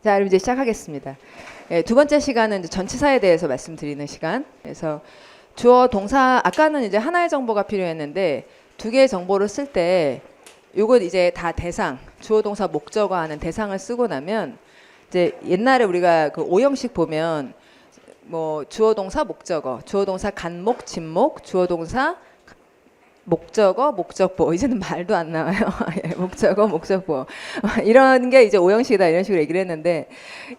자, 그럼 이제 시작하겠습니다. 예, 두 번째 시간은 이제 전치사에 대해서 말씀드리는 시간. 그래서 주어, 동사, 아까는 이제 하나의 정보가 필요했는데 두 개의 정보를 쓸 때 요거 이제 다 대상, 주어, 동사, 목적어 하는 대상을 쓰고 나면 이제 옛날에 우리가 그 오형식 보면 뭐 주어, 동사, 목적어, 주어, 동사, 간목, 진목, 주어, 동사, 목적어, 목적보. 이제는 말도 안 나와요. 예, 목적어, 목적보. 이런 게 이제 오형식이다 이런 식으로 얘기를 했는데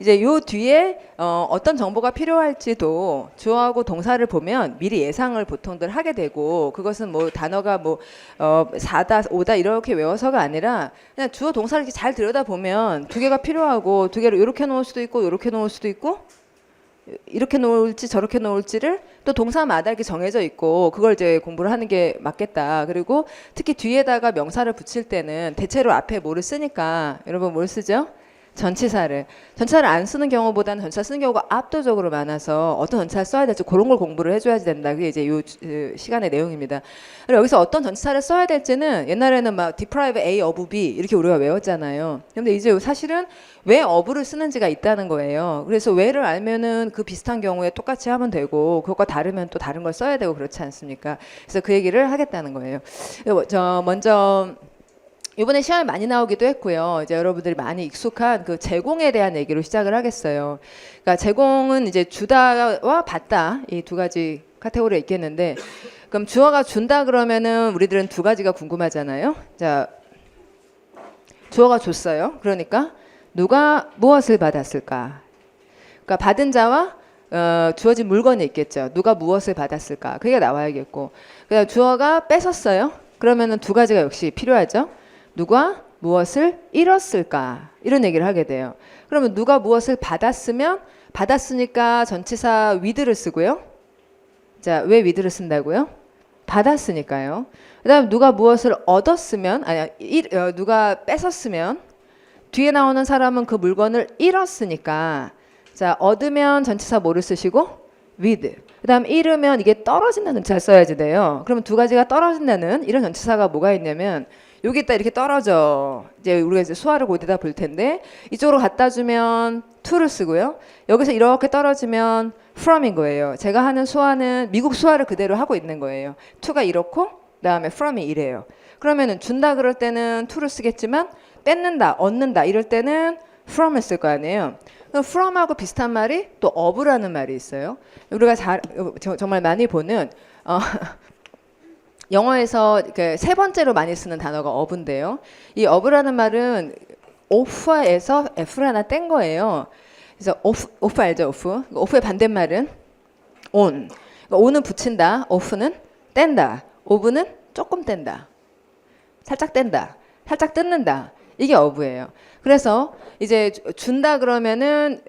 이제 요 뒤에 어떤 정보가 필요할지도 주어하고 동사를 보면 미리 예상을 보통들 하게 되고 그것은 뭐 단어가 뭐 4다, 5다 이렇게 외워서가 아니라 그냥 주어 동사를 이렇게 잘 들여다보면 두 개가 필요하고 두 개를 이렇게 놓을 수도 있고 이렇게 놓을 수도 있고 이렇게 놓을지 저렇게 놓을지를 또 동사마다 이렇게 정해져 있고 그걸 이제 공부를 하는 게 맞겠다. 그리고 특히 뒤에다가 명사를 붙일 때는 대체로 앞에 뭐를 쓰니까 여러분 뭘 쓰죠? 전치사를 안 쓰는 경우보다는 전치사 쓰는 경우가 압도적으로 많아서 어떤 전치사를 써야 될지 그런 걸 공부를 해줘야 된다. 그게 이제 이 시간의 내용입니다. 그리고 여기서 어떤 전치사를 써야 될지는 옛날에는 막 deprive A of B 이렇게 우리가 외웠잖아요. 근데 이제 사실은 왜 of를 쓰는지가 있다는 거예요. 그래서 왜를 알면은 그 비슷한 경우에 똑같이 하면 되고 그것과 다르면 또 다른 걸 써야 되고 그렇지 않습니까? 그래서 그 얘기를 하겠다는 거예요. 저 먼저 이번에 시험에 많이 나오기도 했고요. 이제 여러분들이 많이 익숙한 그 제공에 대한 얘기로 시작을 하겠어요. 그러니까 제공은 이제 주다와 받다 이 두 가지 카테고리가 있겠는데, 그럼 주어가 준다 그러면은 우리들은 두 가지가 궁금하잖아요. 자, 주어가 줬어요. 그러니까 누가 무엇을 받았을까? 그러니까 받은 자와 주어진 물건이 있겠죠. 누가 무엇을 받았을까? 그게 나와야겠고, 그다음 주어가 뺏었어요. 그러면은 두 가지가 역시 필요하죠. 누가 무엇을 잃었을까? 이런 얘기를 하게 돼요. 그러면 누가 무엇을 받았으니까 전치사 with를 쓰고요. 자, 왜 with를 쓴다고요? 받았으니까요. 그다음 누가 무엇을 얻었으면 누가 뺏었으면 뒤에 나오는 사람은 그 물건을 잃었으니까 자, 얻으면 전치사 뭐를 쓰시고 with. 그다음 잃으면 이게 떨어진다는 전치사 써야지 돼요. 그러면 두 가지가 떨어진다는 이런 전치사가 뭐가 있냐면 여기 있다 이렇게 떨어져. 이제 우리가 이제 수화를 고대다 볼 텐데 이쪽으로 갖다 주면 to를 쓰고요. 여기서 이렇게 떨어지면 from인 거예요. 제가 하는 수화는 미국 수화를 그대로 하고 있는 거예요. to가 이렇고 그다음에 from이 이래요. 그러면은 준다 그럴 때는 to를 쓰겠지만 뺏는다, 얻는다 이럴 때는 from을 쓸 거 아니에요. 그럼 from하고 비슷한 말이 또 of라는 말이 있어요. 우리가 정말 많이 보는 영어에서 세 번째로 많이 쓰는 단어가 of인데요. 이 of라는 말은 off에서 f를 하나 뗀 거예요. 그래서 off 알죠? off의 반대말은 on. 그러니까 on은 붙인다, off는 뗀다, off는 조금 뗀다, 살짝 뗀다, 살짝 뜯는다. 이게 of예요. 그래서 이제 준다 그러면은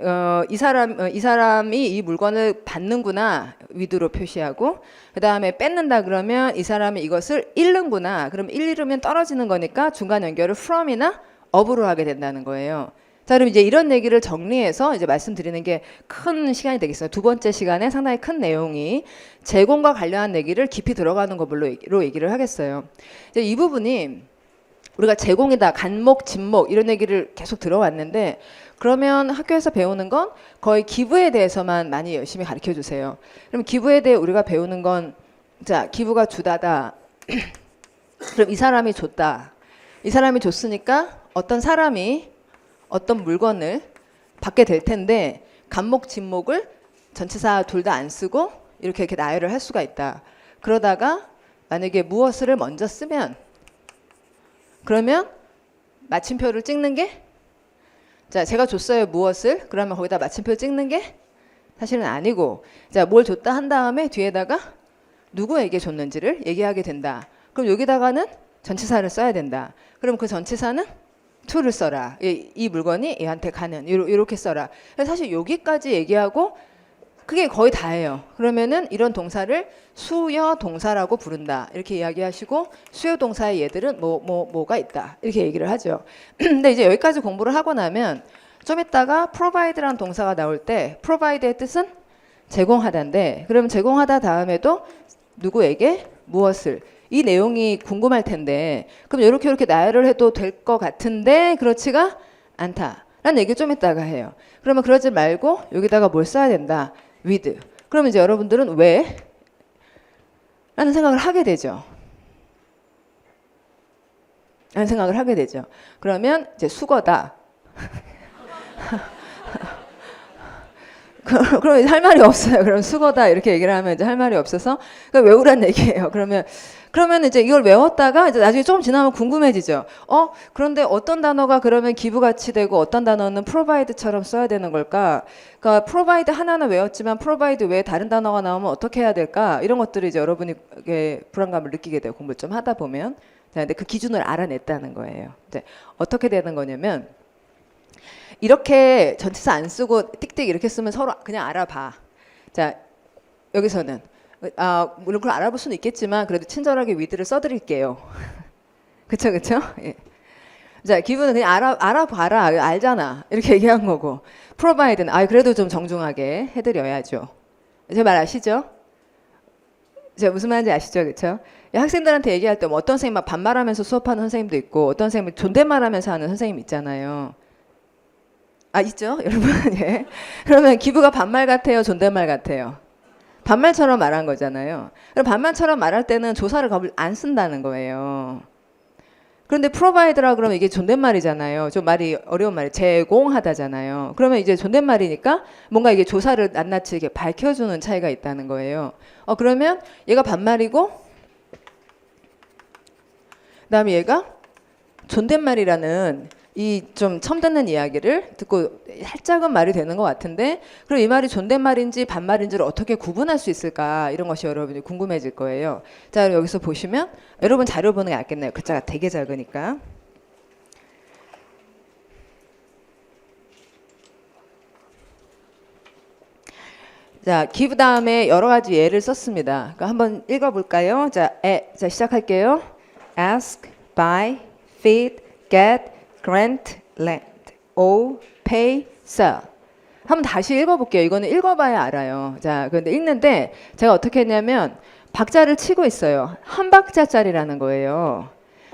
이 사람이 이 물건을 받는구나 with로 표시하고, 그 다음에 뺏는다 그러면 이 사람이 이것을 잃는구나. 그럼 잃으면 떨어지는 거니까 중간 연결을 from이나 of로 하게 된다는 거예요. 자, 그럼 이제 이런 얘기를 정리해서 이제 말씀드리는 게 큰 시간이 되겠어요. 두 번째 시간에 상당히 큰 내용이 제공과 관련한 얘기를 깊이 들어가는 걸로 얘기를 하겠어요. 이제 이 부분이 우리가 제공이다, 간목, 진목 이런 얘기를 계속 들어왔는데 그러면 학교에서 배우는 건 거의 기부에 대해서만 많이 열심히 가르쳐 주세요. 그럼 기부에 대해 우리가 배우는 건 자, 기부가 주다다. 그럼 이 사람이 줬다. 이 사람이 줬으니까 어떤 사람이 어떤 물건을 받게 될 텐데 간목, 진목을 전치사 둘 다 안 쓰고 이렇게 나열을 할 수가 있다. 그러다가 만약에 무엇을 먼저 쓰면 그러면 마침표를 찍는 게 자, 제가 줬어요 무엇을. 그러면 거기다 마침표 찍는 게 사실은 아니고 자, 뭘 줬다 한 다음에 뒤에다가 누구에게 줬는지를 얘기하게 된다. 그럼 여기다가는 전치사를 써야 된다. 그럼 그 전치사는 to를 써라. 이 물건이 얘한테 가는 이렇게 써라. 사실 여기까지 얘기하고 그게 거의 다예요. 그러면은 이런 동사를 수요 동사라고 부른다. 이렇게 이야기하시고 수요 동사의 얘들은 뭐가 있다. 이렇게 얘기를 하죠. 근데 이제 여기까지 공부를 하고 나면 좀 이따가 provide라는 동사가 나올 때 provide의 뜻은 제공하다인데 그러면 제공하다 다음에도 누구에게 무엇을 이 내용이 궁금할 텐데 그럼 이렇게 나열을 해도 될 것 같은데 그렇지가 않다. 라는 얘기 좀 이따가 해요. 그러면 그러지 말고 여기다가 뭘 써야 된다. with. 그러면 이제 여러분들은 왜? 라는 생각을 하게 되죠. 라는 생각을 하게 되죠. 그러면 이제 수거다. 그럼 이제 할 말이 없어요. 그럼 수거다 이렇게 얘기를 하면 이제 할 말이 없어서 그러니까 외우란 얘기예요. 그러면 이제 이걸 외웠다가 이제 나중에 조금 지나면 궁금해지죠. 그런데 어떤 단어가 그러면 기부가치 되고 어떤 단어는 provide처럼 써야 되는 걸까? 그러니까 provide 하나는 외웠지만 provide 외에 다른 단어가 나오면 어떻게 해야 될까? 이런 것들을 이제 여러분이 불안감을 느끼게 돼요. 공부를 좀 하다 보면. 자, 근데 그 기준을 알아냈다는 거예요. 이제 어떻게 되는 거냐면 이렇게 전치사 안 쓰고 띡띡 이렇게 쓰면 서로 그냥 알아봐. 자, 여기서는 물론 그걸 알아볼 수는 있겠지만 그래도 친절하게 with를 써드릴게요. 그쵸? 예. 자, 기분은 그냥 알아봐라. 알잖아. 이렇게 얘기한 거고. provide는 그래도 좀 정중하게 해드려야죠. 제 말 아시죠? 제가 무슨 말인지 아시죠? 그쵸? 학생들한테 얘기할 때 뭐 어떤 선생님 막 반말하면서 수업하는 선생님도 있고 어떤 선생님은 존댓말하면서 하는 선생님 있잖아요. 있죠? 여러분. 예. 그러면 기부가 반말 같아요? 존댓말 같아요? 반말처럼 말한 거잖아요. 그럼 반말처럼 말할 때는 조사를 안 쓴다는 거예요. 그런데 provide라 그러면 이게 존댓말이잖아요. 좀 말이 어려운 말이 제공하다잖아요. 그러면 이제 존댓말이니까 뭔가 이게 조사를 낱낱이 이렇게 밝혀주는 차이가 있다는 거예요. 그러면 얘가 반말이고 그다음에 얘가 존댓말이라는 이 좀 처음 듣는 이야기를 듣고 살짝은 말이 되는 것 같은데 그럼 이 말이 존댓말인지 반말인지를 어떻게 구분할 수 있을까 이런 것이 여러분이 궁금해질 거예요. 자, 여기서 보시면 여러분 자료 보는 게 낫겠네요. 글자가 되게 작으니까. 자, give 다음에 여러 가지 예를 썼습니다. 그러니까 한번 읽어볼까요? 자, 시작할게요. ask, buy, feed, get, grant, lend, owe, pay, sell. 한번 다시 읽어볼게요. 이거는 읽어봐야 알아요. 자, 그런데 읽는데 제가 어떻게 했냐면 박자를 치고 있어요. 한 박자짜리라는 거예요.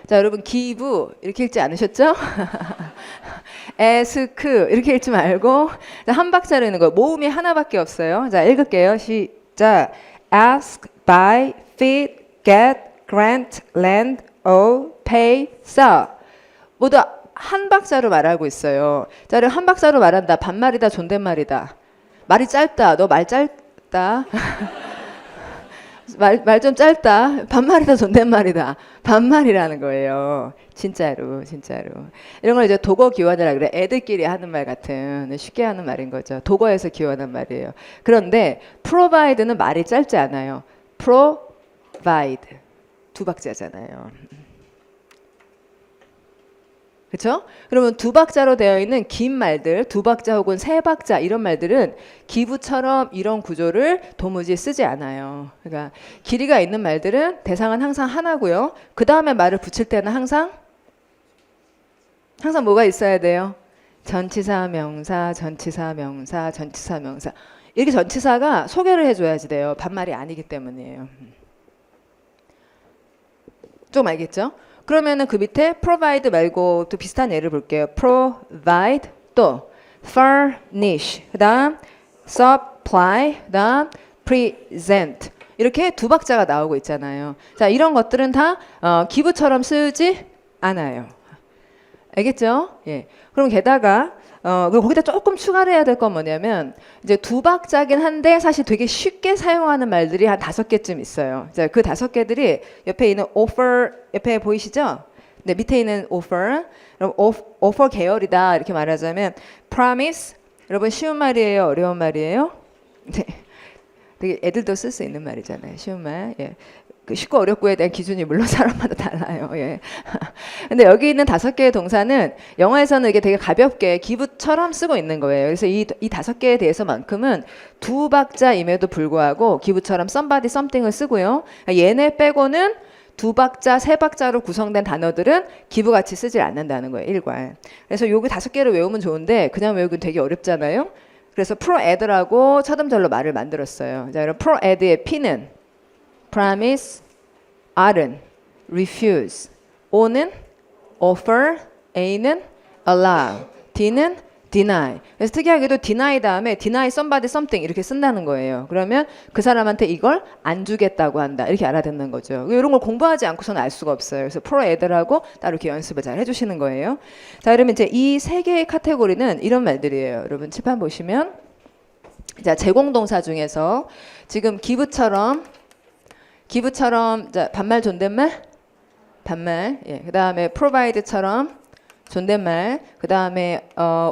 자, 여러분 give 이렇게 읽지 않으셨죠? ask 이렇게 읽지 말고 한 박자로 읽는 거예요. 모음이 하나밖에 없어요. 자, 읽을게요. 시작. ask, buy, feed, get, grant, lend, owe, pay, sell. 모두 한 박자로 말하고 있어요. 자, 한 박자로 말한다. 반말이다, 존댓말이다. 말이 짧다. 너 말 짧다. 말 좀 짧다. 반말이다, 존댓말이다. 반말이라는 거예요. 진짜로. 이런 걸 이제 독어 기원이라 그래. 애들끼리 하는 말 같은 쉽게 하는 말인 거죠. 독어에서 기원한 말이에요. 그런데 provide는 말이 짧지 않아요. provide 두 박자잖아요. 그렇죠? 그러면 두 박자로 되어 있는 긴 말들, 두 박자 혹은 세 박자 이런 말들은 기부처럼 이런 구조를 도무지 쓰지 않아요. 그러니까 길이가 있는 말들은 대상은 항상 하나고요. 그 다음에 말을 붙일 때는 항상 뭐가 있어야 돼요? 전치사, 명사, 전치사, 명사, 전치사, 명사. 이렇게 전치사가 소개를 해줘야지 돼요. 반말이 아니기 때문이에요. 좀 알겠죠? 그러면은 그 밑에 provide 말고 또 비슷한 예를 볼게요. provide 또 furnish 그다음 supply 그다음 present 이렇게 두 박자가 나오고 있잖아요. 자, 이런 것들은 다 기부처럼 쓰지 않아요. 알겠죠? 예. 그럼 게다가 거기다 조금 추가를 해야 될 건 뭐냐면 이제 두 박자긴 한데 사실 되게 쉽게 사용하는 말들이 한 5개쯤 있어요. 자, 그 5개들이 옆에 있는 offer 옆에 보이시죠? 네, 밑에 있는 offer. 그럼 offer 계열이다 이렇게 말하자면 promise. 여러분 쉬운 말이에요, 어려운 말이에요? 네. 되게 애들도 쓸 수 있는 말이잖아요. 쉬운 말. 예. 그 쉽고 어렵고에 대한 기준이 물론 사람마다 달라요. 예. 근데 여기 있는 5개의 동사는 영어에서는 이게 되게 가볍게 기부처럼 쓰고 있는 거예요. 그래서 이 5개에 대해서만큼은 두 박자임에도 불구하고 기부처럼 somebody, something을 쓰고요. 얘네 빼고는 두 박자, 세 박자로 구성된 단어들은 기부같이 쓰질 않는다는 거예요. 일괄. 그래서 여기 5개를 외우면 좋은데 그냥 외우긴 되게 어렵잖아요. 그래서 pro-add라고 첫 음절로 말을 만들었어요. 자, 그럼 pro-add의 P는 promise, R은 refuse, O는 offer, A는 allow, D는 deny. 그래서 특이하게도 deny 다음에 deny somebody something 이렇게 쓴다는 거예요. 그러면 그 사람한테 이걸 안 주겠다고 한다. 이렇게 알아듣는 거죠. 이런 걸 공부하지 않고서는 알 수가 없어요. 그래서 프로 애들하고 따로 이렇게 연습을 잘 해주시는 거예요. 자, 그러면 이제 이 세 개의 카테고리는 이런 말들이에요. 여러분 칠판 보시면 자, 제공동사 중에서 지금 기부처럼 자, 반말 존댓말 반말 예. 그다음에 provide처럼 존댓말, 그 다음에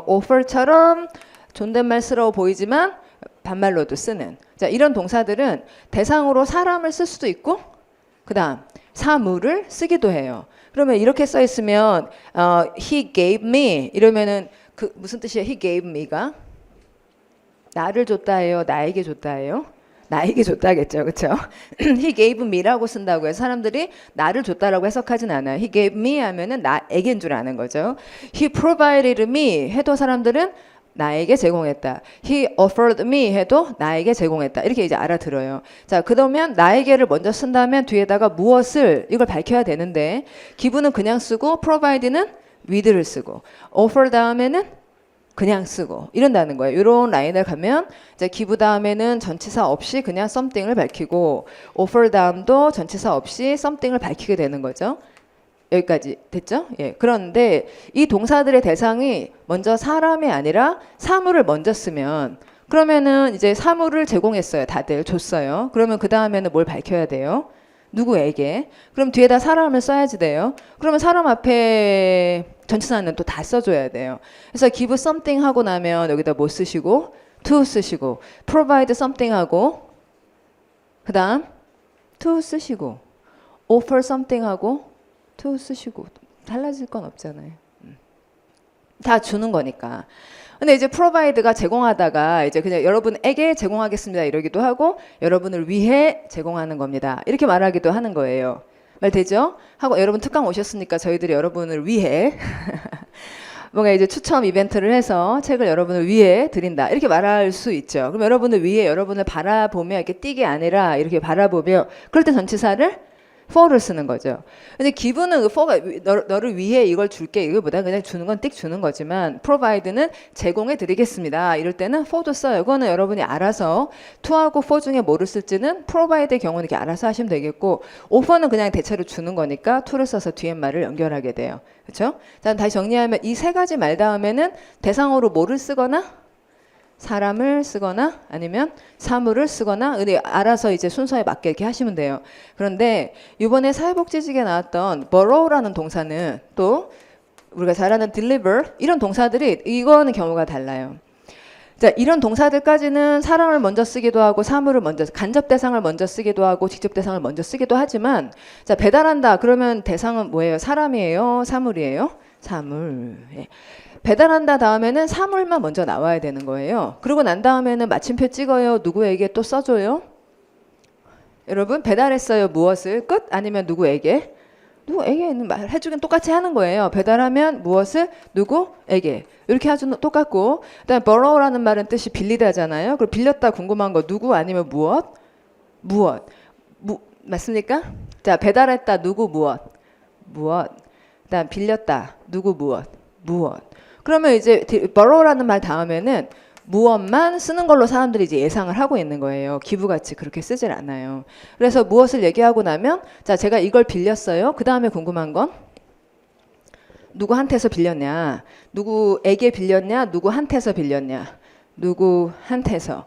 offer처럼 존댓말스러워 보이지만 반말로도 쓰는 자 이런 동사들은 대상으로 사람을 쓸 수도 있고 그 다음 사물을 쓰기도 해요. 그러면 이렇게 써 있으면 he gave me 이러면은 그 무슨 뜻이에요? he gave me가 나를 줬다예요? 나에게 줬다예요? 나에게 줬다겠죠, 그렇죠? He gave me라고 쓴다고 해서 사람들이 나를 줬다라고 해석하진 않아요. He gave me 하면은 나에게인 줄 아는 거죠. He provided me 해도 사람들은 나에게 제공했다. He offered me 해도 나에게 제공했다. 이렇게 이제 알아들어요. 자, 그러면 나에게를 먼저 쓴다면 뒤에다가 무엇을 이걸 밝혀야 되는데 기부는 그냥 쓰고 provide는 with를 쓰고 offer 다음에는 그냥 쓰고 이런다는 거예요. 이런 라인을 가면 이제 기부 다음에는 전치사 없이 그냥 something을 밝히고 offer 다음도 전치사 없이 something을 밝히게 되는 거죠. 여기까지 됐죠? 예. 그런데 이 동사들의 대상이 먼저 사람이 아니라 사물을 먼저 쓰면 그러면은 이제 사물을 제공했어요. 다들 줬어요. 그러면 그 다음에는 뭘 밝혀야 돼요? 누구에게? 그럼 뒤에다 사람을 써야지 돼요. 그러면 사람 앞에 전치사는 또 다 써줘야 돼요. 그래서 give something 하고 나면 여기다 뭐 쓰시고 to 쓰시고 provide something 하고 그 다음 to 쓰시고 offer something 하고 to 쓰시고 달라질 건 없잖아요. 다 주는 거니까. 근데 이제 provide가 제공하다가 이제 그냥 여러분에게 제공하겠습니다 이러기도 하고 여러분을 위해 제공하는 겁니다. 이렇게 말하기도 하는 거예요. 말 되죠? 하고 여러분 특강 오셨으니까 저희들이 여러분을 위해 뭔가 이제 추첨 이벤트를 해서 책을 여러분을 위해 드린다. 이렇게 말할 수 있죠. 그럼 여러분을 위해 여러분을 바라보며 이렇게 띄게 아니라 이렇게 바라보며 그럴 때 전치사를 for를 쓰는 거죠. 근데 기부는 그 for가 너를 위해 이걸 줄게 이거보다 그냥 주는 건 띡 주는 거지만 provide는 제공해 드리겠습니다. 이럴 때는 for도 써요. 그거는 여러분이 알아서 to하고 for 중에 뭐를 쓸지는 provide의 경우는 이렇게 알아서 하시면 되겠고 offer는 그냥 대체로 주는 거니까 to를 써서 뒤에 말을 연결하게 돼요. 그렇죠? 자, 다시 정리하면 이 세 가지 말 다음에는 대상으로 뭐를 쓰거나 사람을 쓰거나 아니면 사물을 쓰거나 알아서 이제 순서에 맞게 이렇게 하시면 돼요. 그런데 이번에 사회복지직에 나왔던 borrow라는 동사는 또 우리가 잘 아는 deliver 이런 동사들이 이거는 경우가 달라요. 자, 이런 동사들까지는 사람을 먼저 쓰기도 하고 사물을 먼저 간접 대상을 먼저 쓰기도 하고 직접 대상을 먼저 쓰기도 하지만 자, 배달한다 그러면 대상은 뭐예요? 사람이에요? 사물이에요? 사물. 예. 배달한다 다음에는 사물만 먼저 나와야 되는 거예요. 그러고 난 다음에는 마침표 찍어요. 누구에게 또 써줘요? 여러분 배달했어요. 무엇을? 끝? 아니면 누구에게? 누구에게는 해주긴 똑같이 하는 거예요. 배달하면 무엇을? 누구에게? 이렇게 해주는 똑같고 그다음에 borrow라는 말은 뜻이 빌리다잖아요. 그럼 빌렸다 궁금한 거 누구 아니면 무엇? 무엇? 맞습니까? 자, 배달했다 누구 무엇? 무엇? 그다음 빌렸다 누구 무엇? 무엇? 그러면 이제 borrow라는 말 다음에는 무엇만 쓰는 걸로 사람들이 이제 예상을 하고 있는 거예요. 기부같이 그렇게 쓰질 않아요. 그래서 무엇을 얘기하고 나면 자, 제가 이걸 빌렸어요. 그 다음에 궁금한 건 누구한테서 빌렸냐? 누구에게 빌렸냐? 누구한테서 빌렸냐? 누구한테서.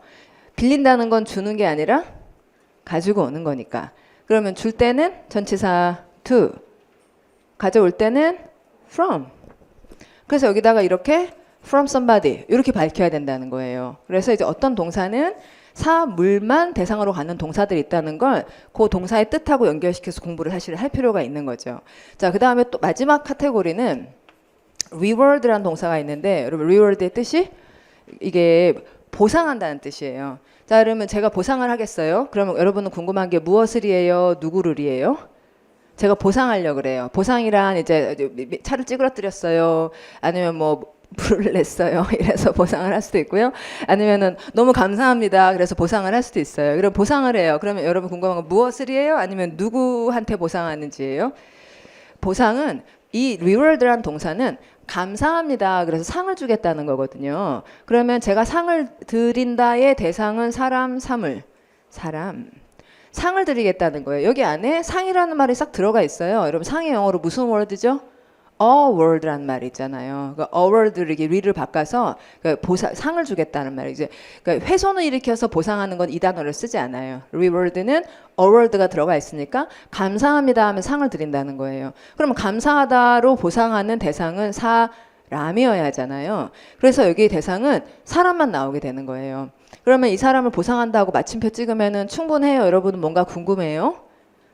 빌린다는 건 주는 게 아니라 가지고 오는 거니까. 그러면 줄 때는 전치사 to, 가져올 때는 from. 그래서 여기다가 이렇게 from somebody 이렇게 밝혀야 된다는 거예요. 그래서 이제 어떤 동사는 사물만 대상으로 가는 동사들이 있다는 걸 그 동사의 뜻하고 연결시켜서 공부를 사실 할 필요가 있는 거죠. 자, 그 다음에 또 마지막 카테고리는 reward라는 동사가 있는데 여러분 reward의 뜻이 이게 보상한다는 뜻이에요. 자, 그러면 제가 보상을 하겠어요. 그러면 여러분은 궁금한 게 무엇을이에요? 누구를이에요? 제가 보상하려고 그래요. 보상이란 이제 차를 찌그러뜨렸어요. 아니면 뭐 불을 냈어요. 이래서 보상을 할 수도 있고요. 아니면은 너무 감사합니다. 그래서 보상을 할 수도 있어요. 그럼 보상을 해요. 그러면 여러분 궁금한 건 무엇을이에요? 아니면 누구한테 보상하는지예요? 보상은 이 reward라는 동사는 감사합니다. 그래서 상을 주겠다는 거거든요. 그러면 제가 상을 드린다의 대상은 사람, 사물. 사람. 상을 드리겠다는 거예요. 여기 안에 상이라는 말이 싹 들어가 있어요. 여러분 상이 영어로 무슨 word죠? award라는 말이 있잖아요. 그러니까 award를 이렇게 리를 바꿔서 그러니까 상을 주겠다는 말이죠. 그러니까 훼손을 일으켜서 보상하는 건 이 단어를 쓰지 않아요. reward는 award가 들어가 있으니까 감사합니다 하면 상을 드린다는 거예요. 그러면 감사하다로 보상하는 대상은 사람이어야 하잖아요. 그래서 여기 대상은 사람만 나오게 되는 거예요. 그러면 이 사람을 보상한다고 마침표 찍으면은 충분해요. 여러분은 뭔가 궁금해요?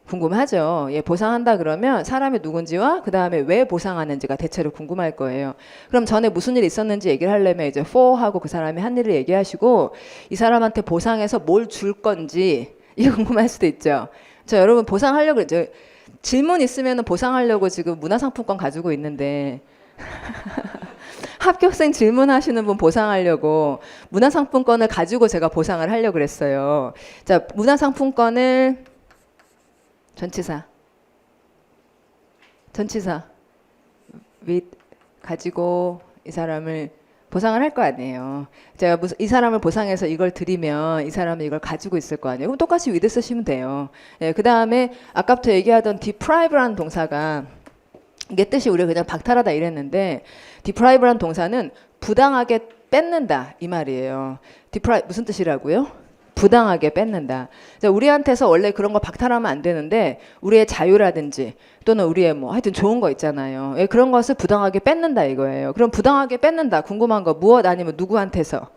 궁금하죠. 예, 보상한다 그러면 사람이 누군지와 그 다음에 왜 보상하는지가 대체로 궁금할 거예요. 그럼 전에 무슨 일이 있었는지 얘기를 하려면 이제 for 하고 그 사람이 한 일을 얘기하시고 이 사람한테 보상해서 뭘 줄 건지 이거 궁금할 수도 있죠. 저 여러분 보상하려고 그랬죠. 질문 있으면 보상하려고 지금 문화상품권 가지고 있는데 합격생 질문하시는 분 보상하려고 문화상품권을 가지고 제가 보상을 하려고 그랬어요. 자, 문화상품권을 전치사 with 가지고 이 사람을 보상을 할 거 아니에요. 제가 이 사람을 보상해서 이걸 드리면 이 사람은 이걸 가지고 있을 거 아니에요. 그럼 똑같이 with 쓰시면 돼요. 예, 그 다음에 아까부터 얘기하던 deprive라는 동사가 이게 뜻이 우리가 그냥 박탈하다 이랬는데 deprive라는 동사는 부당하게 뺏는다 이 말이에요. deprive 무슨 뜻이라고요? 부당하게 뺏는다. 우리한테서 원래 그런 거 박탈하면 안 되는데 우리의 자유라든지 또는 우리의 뭐 하여튼 좋은 거 있잖아요. 예, 그런 것을 부당하게 뺏는다 이거예요. 그럼 부당하게 뺏는다. 궁금한 거 무엇 아니면 누구한테서?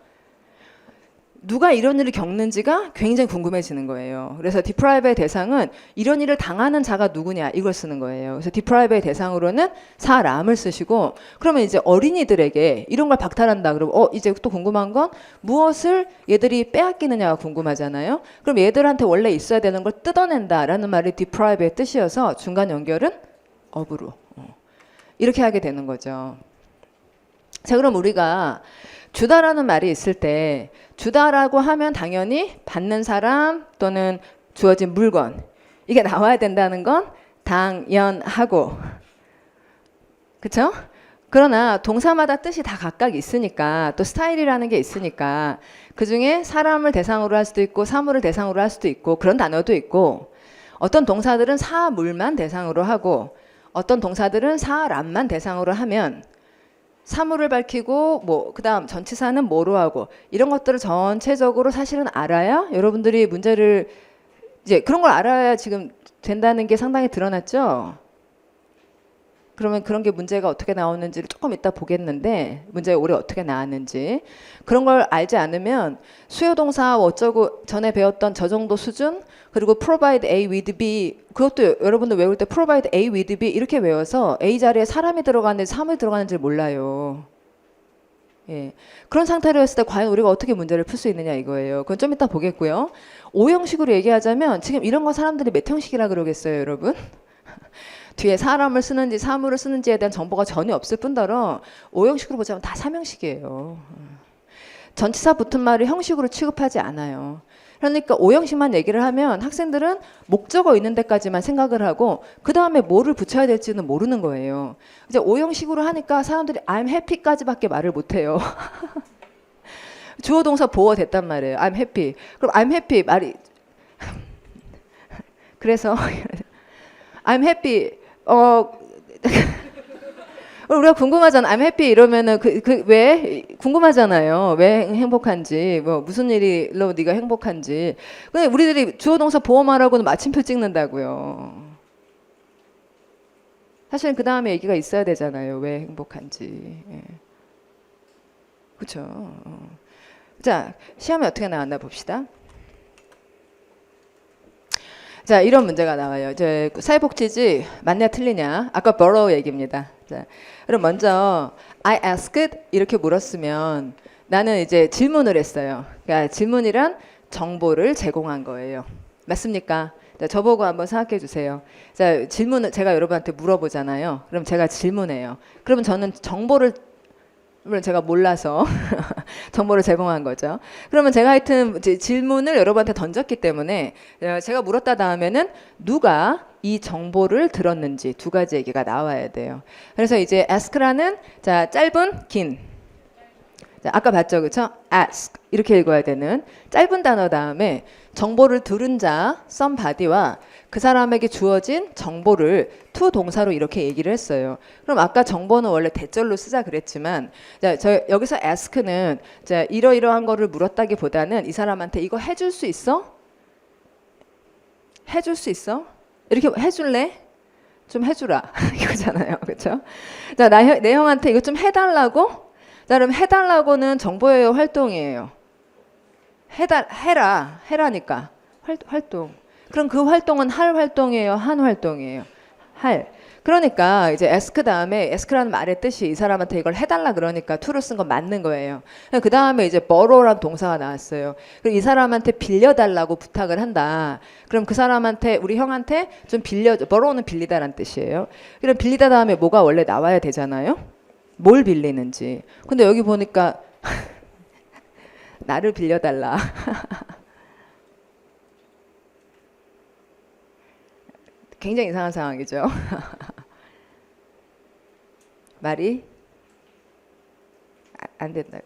누가 이런 일을 겪는지가 굉장히 궁금해지는 거예요. 그래서 deprive의 대상은 이런 일을 당하는 자가 누구냐 이걸 쓰는 거예요. 그래서 deprive의 대상으로는 사람을 쓰시고 그러면 이제 어린이들에게 이런 걸 박탈한다. 그러면 이제 또 궁금한 건 무엇을 얘들이 빼앗기느냐가 궁금하잖아요. 그럼 얘들한테 원래 있어야 되는 걸 뜯어낸다라는 말이 deprive의 뜻이어서 중간 연결은 of로 이렇게 하게 되는 거죠. 자, 그럼 우리가 주다라는 말이 있을 때 주다라고 하면 당연히 받는 사람 또는 주어진 물건 이게 나와야 된다는 건 당연하고 그쵸? 그러나 동사마다 뜻이 다 각각 있으니까 또 스타일이라는 게 있으니까 그중에 사람을 대상으로 할 수도 있고 사물을 대상으로 할 수도 있고 그런 단어도 있고 어떤 동사들은 사물만 대상으로 하고 어떤 동사들은 사람만 대상으로 하면 사물을 밝히고 뭐 그다음 전치사는 뭐로 하고 이런 것들을 전체적으로 사실은 알아야 여러분들이 문제를 이제 그런 걸 알아야 지금 된다는 게 상당히 드러났죠. 그러면 그런 게 문제가 어떻게 나오는지를 조금 이따 보겠는데 문제가 올해 어떻게 나왔는지 그런 걸 알지 않으면 수요동사 어쩌고 전에 배웠던 저 정도 수준 그리고 provide A with B 그것도 여러분들 외울 때 provide A with B 이렇게 외워서 A 자리에 사람이 들어가는지 사물이 들어가는지 몰라요. 예. 그런 상태로 했을 때 과연 우리가 어떻게 문제를 풀 수 있느냐 이거예요. 그건 좀 이따 보겠고요. 오형식으로 얘기하자면 지금 이런 거 사람들이 몇 형식이라 그러겠어요, 여러분? 뒤에 사람을 쓰는지 사물을 쓰는지에 대한 정보가 전혀 없을 뿐더러 오형식으로 보자면 다 삼형식이에요. 전치사 붙은 말을 형식으로 취급하지 않아요. 그러니까 오형식만 얘기를 하면 학생들은 목적어 있는 데까지만 생각을 하고 그 다음에 뭐를 붙여야 될지는 모르는 거예요. 이제 오형식으로 하니까 사람들이 I'm happy까지밖에 말을 못해요. 주어 동사 보어 됐단 말이에요. I'm happy. 그럼 I'm happy 말이 그래서 I'm happy 우리가 궁금하잖아. I'm happy 이러면은 왜 궁금하잖아요. 왜 행복한지, 뭐 무슨 일로 네가 행복한지. 근데 우리들이 주어 동사 보어 말하고는 마침표 찍는다고요. 사실은 그 다음에 얘기가 있어야 되잖아요. 왜 행복한지. 예. 그렇죠. 자, 시험에 어떻게 나왔나 봅시다. 자, 이런 문제가 나와요. 이제 사회복지지 맞냐 틀리냐. 아까 borrow 얘기입니다. 자, 그럼 먼저 I asked 이렇게 물었으면 나는 이제 질문을 했어요. 그러니까 질문이란 정보를 제공한 거예요. 맞습니까? 자, 저보고 한번 생각해 주세요. 자, 질문을 제가 여러분한테 물어보잖아요. 그럼 제가 질문해요. 그러면 저는 정보를 물론 제가 몰라서 정보를 제공한 거죠. 그러면 제가 하여튼 질문을 여러분한테 던졌기 때문에 제가 물었다 다음에는 누가 이 정보를 들었는지 두 가지 얘기가 나와야 돼요. 그래서 이제 ask라는 자 짧은 긴 자, 아까 봤죠, 그렇죠? ask 이렇게 읽어야 되는 짧은 단어 다음에 정보를 들은 자 somebody와 그 사람에게 주어진 정보를 to 동사로 이렇게 얘기를 했어요. 그럼 아까 정보는 원래 대절로 쓰자 그랬지만 자, 저 여기서 ask는 자, 이러이러한 거를 물었다기보다는 이 사람한테 이거 해줄 수 있어? 해줄 수 있어? 이렇게 해줄래? 좀 해주라 이거잖아요, 그렇죠? 자, 내 형한테 이거 좀 해달라고? 자, 그럼 해달라고는 정보예요, 활동이에요? 해라니까 활동. 그럼 그 활동은 할 활동이에요, 한 활동이에요? 할. 그러니까 이제 ask 다음에 ask라는 말의 뜻이 이 사람한테 이걸 해달라 그러니까 to를 쓴 건 맞는 거예요. 그 다음에 이제 borrow라는 동사가 나왔어요. 그리고 이 사람한테 빌려달라고 부탁을 한다. 그럼 그 사람한테 우리 형한테 좀 빌려줘. borrow는 빌리다라는 뜻이에요. 그럼 빌리다 다음에 뭐가 원래 나와야 되잖아요. 뭘 빌리는지. 근데 여기 보니까 나를 빌려달라. 굉장히 이상한 상황이죠. 말이 안 된다.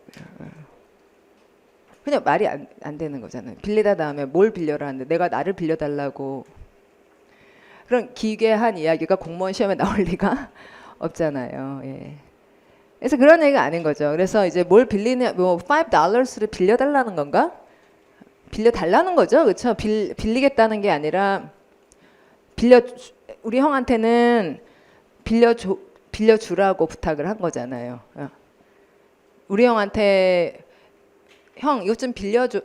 그냥 말이 안 되는 거잖아요. 빌리다 다음에 뭘 빌려라 하는데 내가 나를 빌려달라고. 그런 기괴한 이야기가 공무원 시험에 나올 리가 없잖아요. 예. 그래서 그런 얘기가 아닌 거죠. 그래서 이제 뭘 빌리냐, 뭐 $5를 빌려달라는 건가? 빌려달라는 거죠, 그렇죠? 빌리겠다는 게 아니라 우리 형한테는 빌려주라고 부탁을 한 거잖아요. 우리 형한테 형 이것 좀 빌려서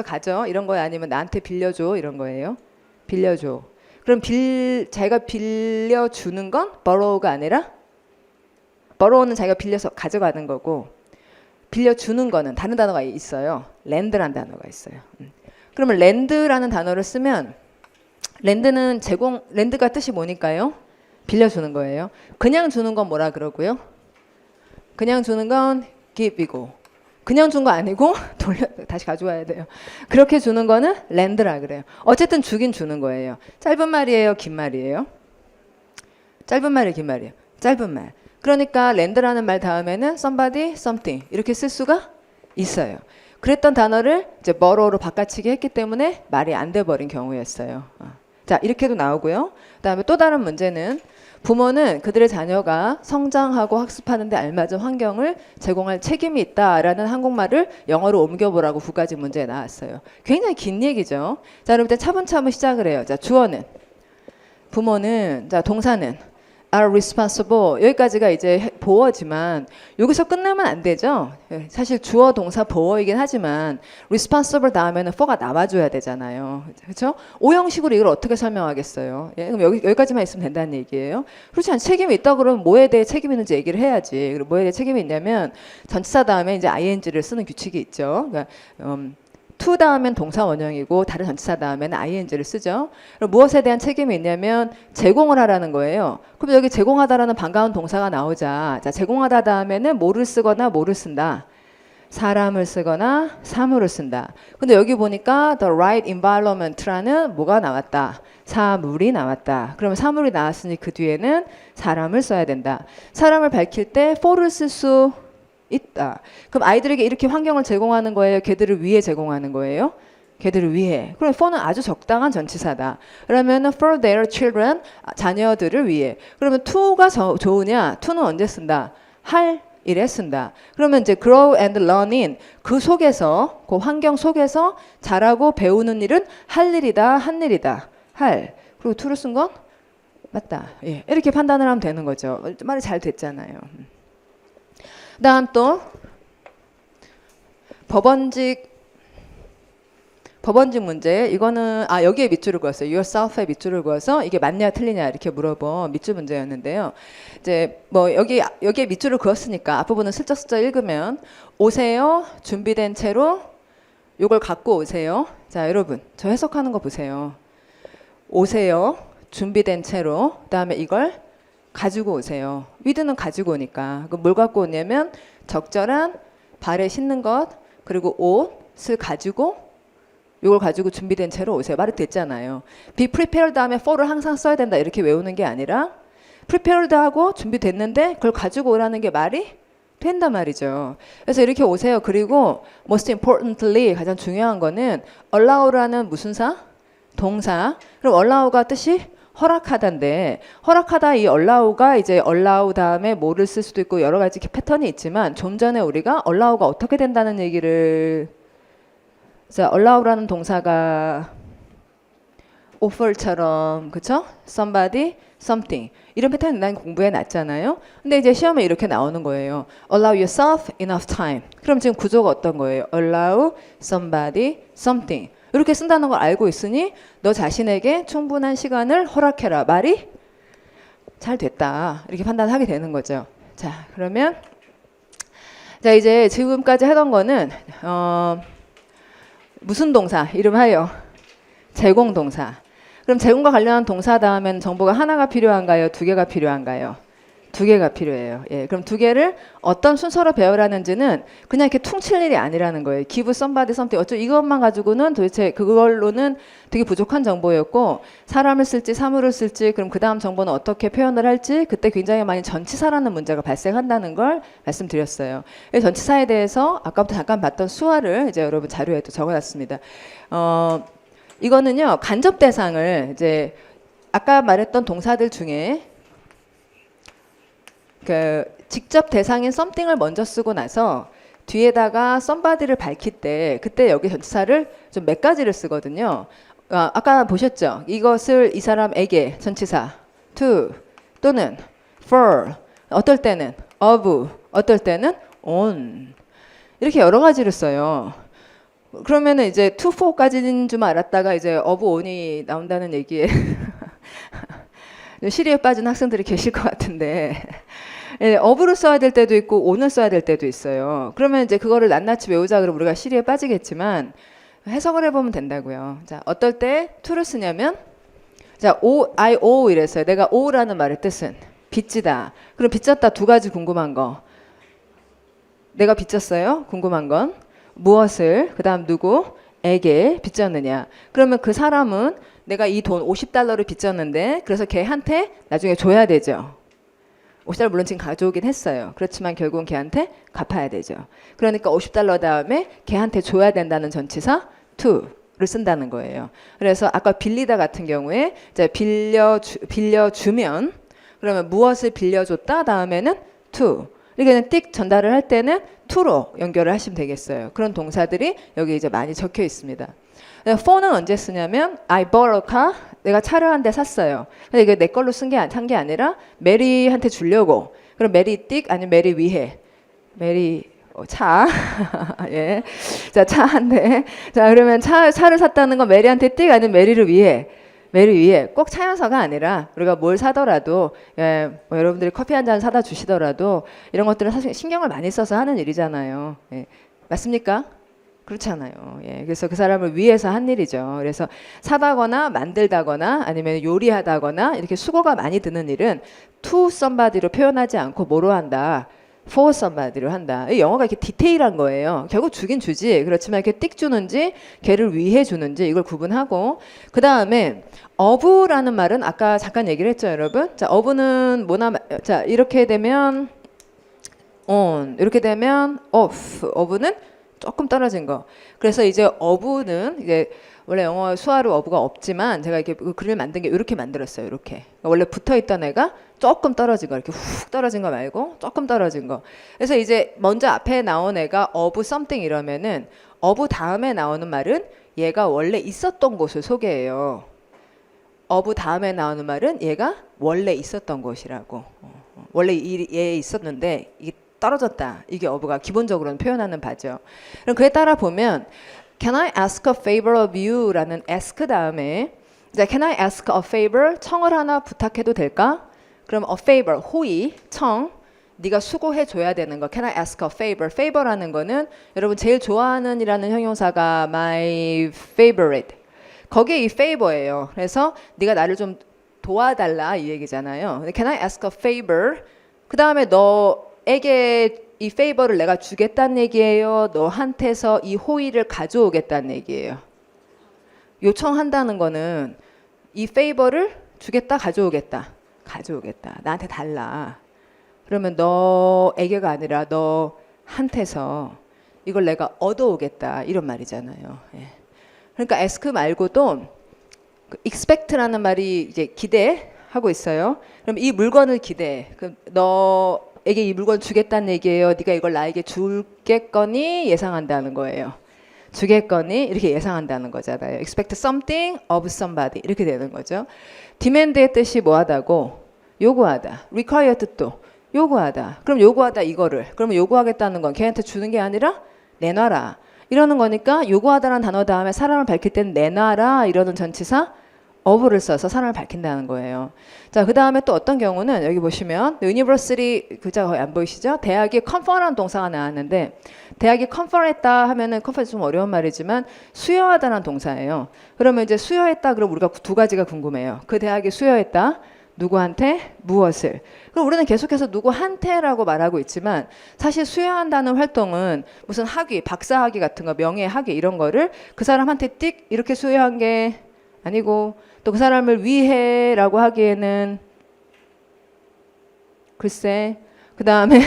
가져 이런 거예요? 아니면 나한테 빌려줘 이런 거예요? 빌려줘. 그럼 자기가 빌려주는 건 borrow가 아니라 borrow는 자기가 빌려서 가져가는 거고 빌려주는 거는 다른 단어가 있어요. lend라는 단어가 있어요. 그러면 lend라는 단어를 쓰면 렌드는 렌드가 뜻이 뭐니까요? 빌려주는 거예요. 그냥 주는 건 뭐라 그러고요? 그냥 주는 건 give이고 그냥 준 거 아니고 다시 가져와야 돼요. 그렇게 주는 거는 렌드라 그래요. 어쨌든 주긴 주는 거예요. 짧은 말이에요? 긴 말이에요? 짧은 말이에요? 긴 말이에요? 짧은 말. 그러니까 렌드라는 말 다음에는 somebody, something 이렇게 쓸 수가 있어요. 그랬던 단어를 이제 borrow로 바꿔치기 했기 때문에 말이 안 돼버린 경우였어요. 자, 이렇게도 나오고요. 그다음에 또 다른 문제는 부모는 그들의 자녀가 성장하고 학습하는 데 알맞은 환경을 제공할 책임이 있다라는 한국말을 영어로 옮겨보라고 9가지 문제에 나왔어요. 굉장히 긴 얘기죠. 자, 그럼 일단 차분차분 시작을 해요. 자, 주어는 부모는, 자, 동사는 are responsible 여기까지가 이제 보어지만 여기서 끝나면 안 되죠. 사실 주어 동사 보어이긴 하지만 responsible 다음에는 for가 나와줘야 되잖아요. 그렇죠? 오형식으로 이걸 어떻게 설명하겠어요? 예, 그럼 여기까지만 있으면 된다는 얘기예요. 그렇지 않 책임이 있다 그러면 뭐에 대해 책임이 있는지 얘기를 해야지. 그리고 뭐에 대해 책임이 있냐면 전치사 다음에 이제 ing를 쓰는 규칙이 있죠. 그러니까 to 다음엔 동사 원형이고 다른 전치사 다음에는 ing를 쓰죠. 그럼 무엇에 대한 책임이 있냐면 제공을 하라는 거예요. 그럼 여기 제공하다라는 반가운 동사가 나오자. 자, 제공하다 다음에는 뭐를 쓰거나 뭐를 쓴다. 사람을 쓰거나 사물을 쓴다. 근데 여기 보니까 the right environment라는 뭐가 나왔다. 사물이 나왔다. 그러면 사물이 나왔으니 그 뒤에는 사람을 써야 된다. 사람을 밝힐 때 for를 쓸 수 있다. 그럼 아이들에게 이렇게 환경을 제공하는 거예요? 걔들을 위해 제공하는 거예요? 걔들을 위해. 그럼 for는 아주 적당한 전치사다. 그러면 for their children, 자녀들을 위해. 그러면 to가 좋으냐? to는 언제 쓴다? 할 일에 쓴다. 그러면 이제 grow and learn in 그 속에서 그 환경 속에서 자라고 배우는 일은 할 일이다. 한 일이다. 할. 그리고 to를 쓴 건 맞다. 예. 이렇게 판단을 하면 되는 거죠. 말이 잘 됐잖아요. 그다음 또 법원직 문제. 이거는 여기에 밑줄을 그었어요. yourself에 밑줄을 그어서 이게 맞냐 틀리냐 이렇게 물어본 밑줄 문제였는데요. 이제 뭐 여기에 밑줄을 그었으니까 앞부분은 슬쩍슬쩍 읽으면 오세요. 준비된 채로 요걸 갖고 오세요. 자, 여러분 저 해석하는 거 보세요. 오세요. 준비된 채로. 그다음에 이걸 가지고 오세요. with는 가지고 오니까. 그럼 뭘 갖고 오냐면 적절한 발에 신는 것 그리고 옷을 가지고 이걸 가지고 준비된 채로 오세요. 말이 됐잖아요. be prepared 다음에 for를 항상 써야 된다 이렇게 외우는 게 아니라 prepared 하고 준비됐는데 그걸 가지고 오라는 게 말이 된단 말이죠. 그래서 이렇게 오세요. 그리고 most importantly 가장 중요한 거는 allow라는 무슨 사? 동사. 그럼 allow가 뜻이 허락하다인데 허락하다 이 allow가 이제 allow 다음에 뭐를 쓸 수도 있고 여러 가지 패턴이 있지만 좀 전에 우리가 allow가 어떻게 된다는 얘기를 자, allow라는 동사가 offer처럼 그쵸? somebody, something 이런 패턴 난 공부해 놨잖아요. 근데 이제 시험에 이렇게 나오는 거예요. allow yourself enough time. 그럼 지금 구조가 어떤 거예요? allow somebody, something 이렇게 쓴다는 걸 알고 있으니 너 자신에게 충분한 시간을 허락해라. 말이 잘 됐다. 이렇게 판단하게 되는 거죠. 자, 그러면 자 이제 지금까지 하던 거는 무슨 동사? 이름하여 제공동사. 그럼 제공과 관련한 동사 다음엔 정보가 하나가 필요한가요? 두 개가 필요한가요? 두 개가 필요해요. 예, 그럼 두 개를 어떤 순서로 배우라는지는 그냥 이렇게 퉁칠 일이 아니라는 거예요. give somebody something. 어쩌 이것만 가지고는 도대체 그걸로는 되게 부족한 정보였고 사람을 쓸지 사물을 쓸지 그럼 그 다음 정보는 어떻게 표현을 할지 그때 굉장히 많이 전치사라는 문제가 발생한다는 걸 말씀드렸어요. 전치사에 대해서 아까부터 잠깐 봤던 수화를 이제 여러분 자료에도 적어놨습니다. 이거는요 간접 대상을 이제 아까 말했던 동사들 중에 그 직접 대상인 something을 먼저 쓰고 나서 뒤에다가 somebody를 밝힐 때 그때 여기 전치사를 좀 몇 가지를 쓰거든요. 아까 보셨죠? 이것을 이 사람에게 전치사 to 또는 for 어떨 때는 of 어떨 때는 on 이렇게 여러 가지를 써요. 그러면은 이제 to for까지는 좀 알았다가 이제 of on이 나온다는 얘기에 시리에 빠진 학생들이 계실 것 같은데 예, of를 써야 될 때도 있고 on을 써야 될 때도 있어요. 그러면 이제 그거를 낱낱이 외우자 그러면 우리가 시리에 빠지겠지만 해석을 해보면 된다고요. 자, 어떨 때 to를 쓰냐면 자, I owe 이랬어요. 내가 owe라는 말의 뜻은 빚지다. 그럼 빚졌다 두 가지 궁금한 거. 내가 빚졌어요? 궁금한 건 무엇을 그 다음 누구에게 빚졌느냐. 그러면 그 사람은 내가 이 돈 $50를 빚졌는데 그래서 걔한테 나중에 줘야 되죠. $50 물론 지금 가져오긴 했어요. 그렇지만 결국은 걔한테 갚아야 되죠. 그러니까 $50 다음에 걔한테 줘야 된다는 전치사 to를 쓴다는 거예요. 그래서 아까 빌리다 같은 경우에 이제 빌려주면 그러면 무엇을 빌려줬다 다음에는 to 이렇게 띡 전달을 할 때는 to로 연결을 하시면 되겠어요. 그런 동사들이 여기 이제 많이 적혀 있습니다. for는 언제 쓰냐면 I bought a car. 내가 차를 한 대 샀어요. 근데 이게 내 걸로 산 게 아니라 메리한테 주려고. 그럼 메리 띡 아니면 메리 위해. 메리 차. 예. 자, 차 한 대. 자, 그러면 차를 샀다는 건 메리한테 띡 아니면 메리를 위해. 메리 위해. 꼭 차여서가 아니라 우리가 뭘 사더라도 예, 뭐 여러분들이 커피 한 잔 사다 주시더라도 이런 것들은 사실 신경을 많이 써서 하는 일이잖아요. 예. 맞습니까? 그렇잖아요. 예, 그래서 그 사람을 위해서 한 일이죠. 그래서 사다거나 만들다거나 아니면 요리하다거나 이렇게 수고가 많이 드는 일은 to somebody로 표현하지 않고 뭐로 한다? for somebody로 한다. 이 영어가 이렇게 디테일한 거예요. 결국 주긴 주지. 그렇지만 이렇게 띡 주는지 걔를 위해 주는지 이걸 구분하고 그 다음에 of라는 말은 아까 잠깐 얘기를 했죠, 여러분. 자, of는 뭐나 자 이렇게 되면 on 이렇게 되면 off. of는 조금 떨어진 거. 그래서 이제 어부는 이제 원래 영어 수화로 어부가 없지만 제가 이렇게 글을 만든 게 이렇게 만들었어요. 이렇게 원래 붙어 있던 애가 조금 떨어진 거 이렇게 훅 떨어진 거 말고 조금 떨어진 거. 그래서 이제 먼저 앞에 나온 애가 어부 something 이러면은 어부 다음에 나오는 말은 얘가 원래 있었던 곳을 소개해요. 어부 다음에 나오는 말은 얘가 원래 있었던 곳이라고. 원래 얘 있었는데 이게 떨어졌다. 이게 어부가 기본적으로는 표현하는 바죠. 그럼 그에 따라 보면 Can I ask a favor of you? 라는 ask 다음에 이제 Can I ask a favor? 청을 하나 부탁해도 될까? 그럼 a favor, 호의, 청 네가 수고해 줘야 되는 거. Can I ask a favor? favor라는 거는 여러분 제일 좋아하는 이라는 형용사가 my favorite. 거기에 이 favor예요. 그래서 네가 나를 좀 도와달라 이 얘기잖아요. Can I ask a favor? 그 다음에 너에게 이 페이버를 내가 주겠다는 얘기예요. 너한테서 이 호의를 가져오겠다는 얘기예요. 요청한다는 거는 이 페이버를 주겠다, 가져오겠다. 가져오겠다. 나한테 달라. 그러면 너에게가 아니라 너한테서 이걸 내가 얻어오겠다. 이런 말이잖아요. 예. 그러니까 ask 말고도 그 expect라는 말이 이제 기대하고 있어요. 그럼 이 물건을 기대해. 그럼 너에게 이 물건 주겠다는 얘기예요. 네가 이걸 나에게 줄겠거니 예상한다는 거예요. 주겠거니 이렇게 예상한다는 거잖아요. expect something of somebody 이렇게 되는 거죠. demand의 뜻이 뭐하다고? 요구하다. require 뜻도 요구하다. 그럼 요구하다 이거를. 그러면 요구하겠다는 건 걔한테 주는 게 아니라 내놔라. 이러는 거니까 요구하다라는 단어 다음에 사람을 밝힐 때는 내놔라 이러는 전치사 of를 써서 사람을 밝힌다는 거예요. 자, 그 다음에 또 어떤 경우는 여기 보시면 university 글자가 거의 안 보이시죠? 대학이 confer라는 동사가 나왔는데 대학이 confer했다 하면은 confer 좀 어려운 말이지만 수여하다라는 동사예요. 그러면 이제 수여했다 그럼 우리가 두 가지가 궁금해요. 그 대학이 수여했다. 누구한테 무엇을. 그럼 우리는 계속해서 누구한테라고 말하고 있지만 사실 수여한다는 활동은 무슨 학위, 박사학위 같은 거, 명예학위 이런 거를 그 사람한테 띡 이렇게 수여한 게 아니고 또 그 사람을 위해라고 하기에는 글쎄 그 다음에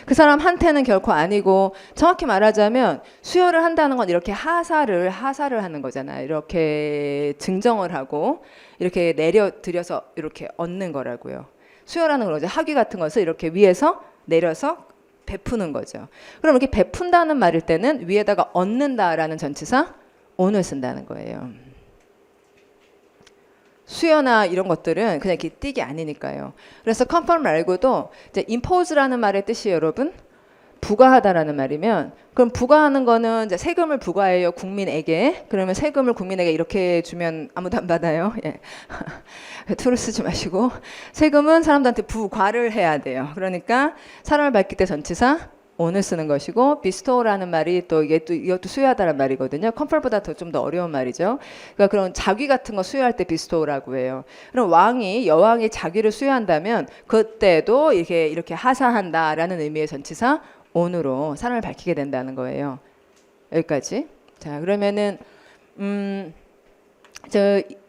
그 사람한테는 결코 아니고 정확히 말하자면 수여를 한다는 건 이렇게 하사를 하는 거잖아요. 이렇게 증정을 하고 이렇게 내려드려서 이렇게 얻는 거라고요. 수여라는 건 학위 같은 것을 이렇게 위에서 내려서 베푸는 거죠. 그럼 이렇게 베푼다는 말일 때는 위에다가 얻는다라는 전치사 on을 쓴다는 거예요. 수여나 이런 것들은 그냥 이렇게 띄기 아니니까요. 그래서 confer 말고도 이제 impose라는 말의 뜻이 여러분 부과하다라는 말이면 그럼 부과하는 거는 이제 세금을 부과해요 국민에게. 그러면 세금을 국민에게 이렇게 주면 아무도 안 받아요. 예. 투를 쓰지 마시고 세금은 사람들한테 부과를 해야 돼요. 그러니까 사람을 밝힐 때 전치사 on을 쓰는 것이고 bestow라는 말이 또 이것도 수여하다는 말이거든요. confer보다 좀 더 어려운 말이죠. 그러니까 그런 자귀 같은 거 수여할 때 bestow라고 해요. 그럼 여왕이 자귀를 수여한다면 그때도 이렇게 하사한다라는 의미의 전치사 on으로 사람을 밝히게 된다는 거예요. 여기까지. 자, 그러면은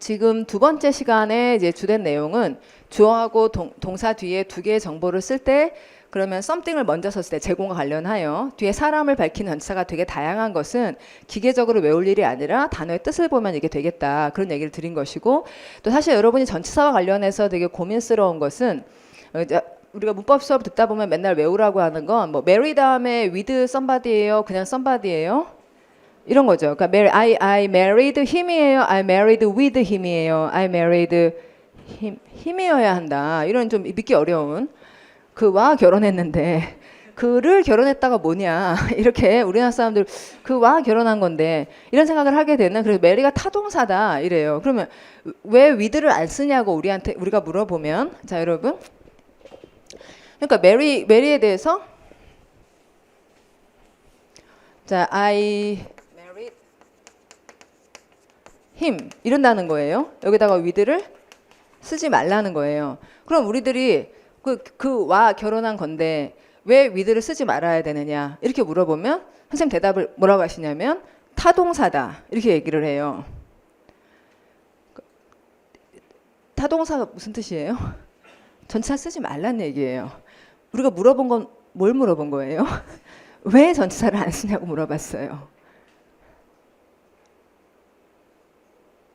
지금 두 번째 시간에 이제 주된 내용은 주어하고 동사 뒤에 두 개의 정보를 쓸 때 그러면 something을 먼저 썼을 때 제공과 관련하여 뒤에 사람을 밝히는 전치사가 되게 다양한 것은 기계적으로 외울 일이 아니라 단어의 뜻을 보면 이게 되겠다. 그런 얘기를 드린 것이고 또 사실 여러분이 전치사와 관련해서 되게 고민스러운 것은 우리가 문법 수업 듣다 보면 맨날 외우라고 하는 건 뭐 marry 다음에 with somebody예요. 그냥 somebody예요. 이런 거죠. 그러니까 I married him이에요. I married with him이에요. I married him이어야 한다. 이런 좀 믿기 어려운 그와 결혼했는데 그를 결혼했다가 뭐냐 이렇게 우리나라 사람들 그와 결혼한 건데 이런 생각을 하게 되는. 그래서 메리가 타동사다 이래요. 그러면 왜 with를 안 쓰냐고 우리가 물어보면 자 여러분 그러니까 메리에 대해서 자 I married him 이런다는 거예요. 여기다가 with를 쓰지 말라는 거예요. 그럼 우리들이 그와 결혼한 건데 왜 with를 쓰지 말아야 되느냐 이렇게 물어보면 선생님 대답을 뭐라고 하시냐면 타동사다 이렇게 얘기를 해요. 타동사가 무슨 뜻이에요? 전치사 쓰지 말라는 얘기예요. 우리가 물어본 건 뭘 물어본 거예요? 왜 전치사를 안 쓰냐고 물어봤어요.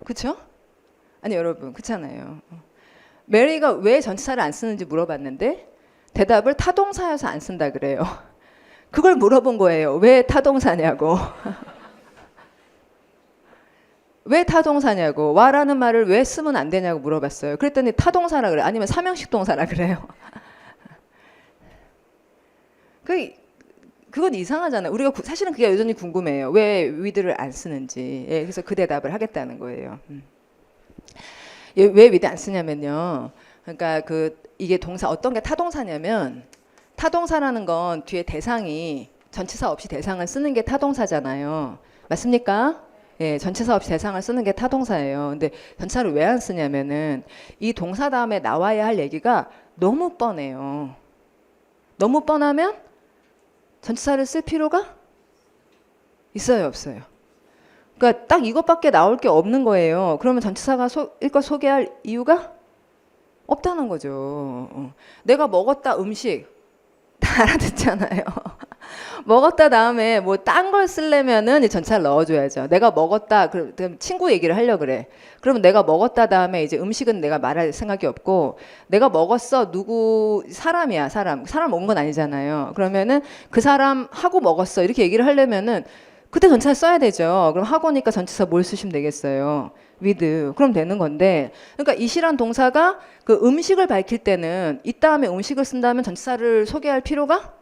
그렇죠? 아니 여러분 그렇잖아요. 메리가 왜 전치사를 안 쓰는지 물어봤는데 대답을 타동사여서 안 쓴다 그래요. 그걸 물어본 거예요. 왜 타동사냐고. 왜 타동사냐고. 와라는 말을 왜 쓰면 안 되냐고 물어봤어요. 그랬더니 타동사라 그래요. 아니면 삼형식 동사라 그래요. 그건 이상하잖아요. 우리가 사실은 그게 여전히 궁금해요. 왜 with를 안 쓰는지. 예, 그래서 그 대답을 하겠다는 거예요. 왜 with 안 쓰냐면요. 그러니까 이게 동사 어떤 게 타동사냐면 타동사라는 건 뒤에 대상이 전치사 없이 대상을 쓰는 게 타동사잖아요. 맞습니까? 예, 전치사 없이 대상을 쓰는 게 타동사예요. 근데 전치사를 왜 안 쓰냐면은 이 동사 다음에 나와야 할 얘기가 너무 뻔해요. 너무 뻔하면 전치사를 쓸 필요가 있어요, 없어요? 그러니까 딱 이것밖에 나올 게 없는 거예요. 그러면 전치사가 일거 소개할 이유가 없다는 거죠. 내가 먹었다 음식 다 알아듣잖아요. 먹었다 다음에 뭐 딴 걸 쓰려면은 이 전치사를 넣어줘야죠. 내가 먹었다 그럼 친구 얘기를 하려 그래. 그러면 내가 먹었다 다음에 이제 음식은 내가 말할 생각이 없고 내가 먹었어 누구 사람이야 사람 먹은 건 아니잖아요. 그러면은 그 사람 하고 먹었어 이렇게 얘기를 하려면은 그때 전치사 써야 되죠. 그럼 하고니까 전치사 뭘 쓰시면 되겠어요. with. 그럼 되는 건데. 그러니까 이시란 동사가 그 음식을 밝힐 때는 이 다음에 음식을 쓴다면 전치사를 소개할 필요가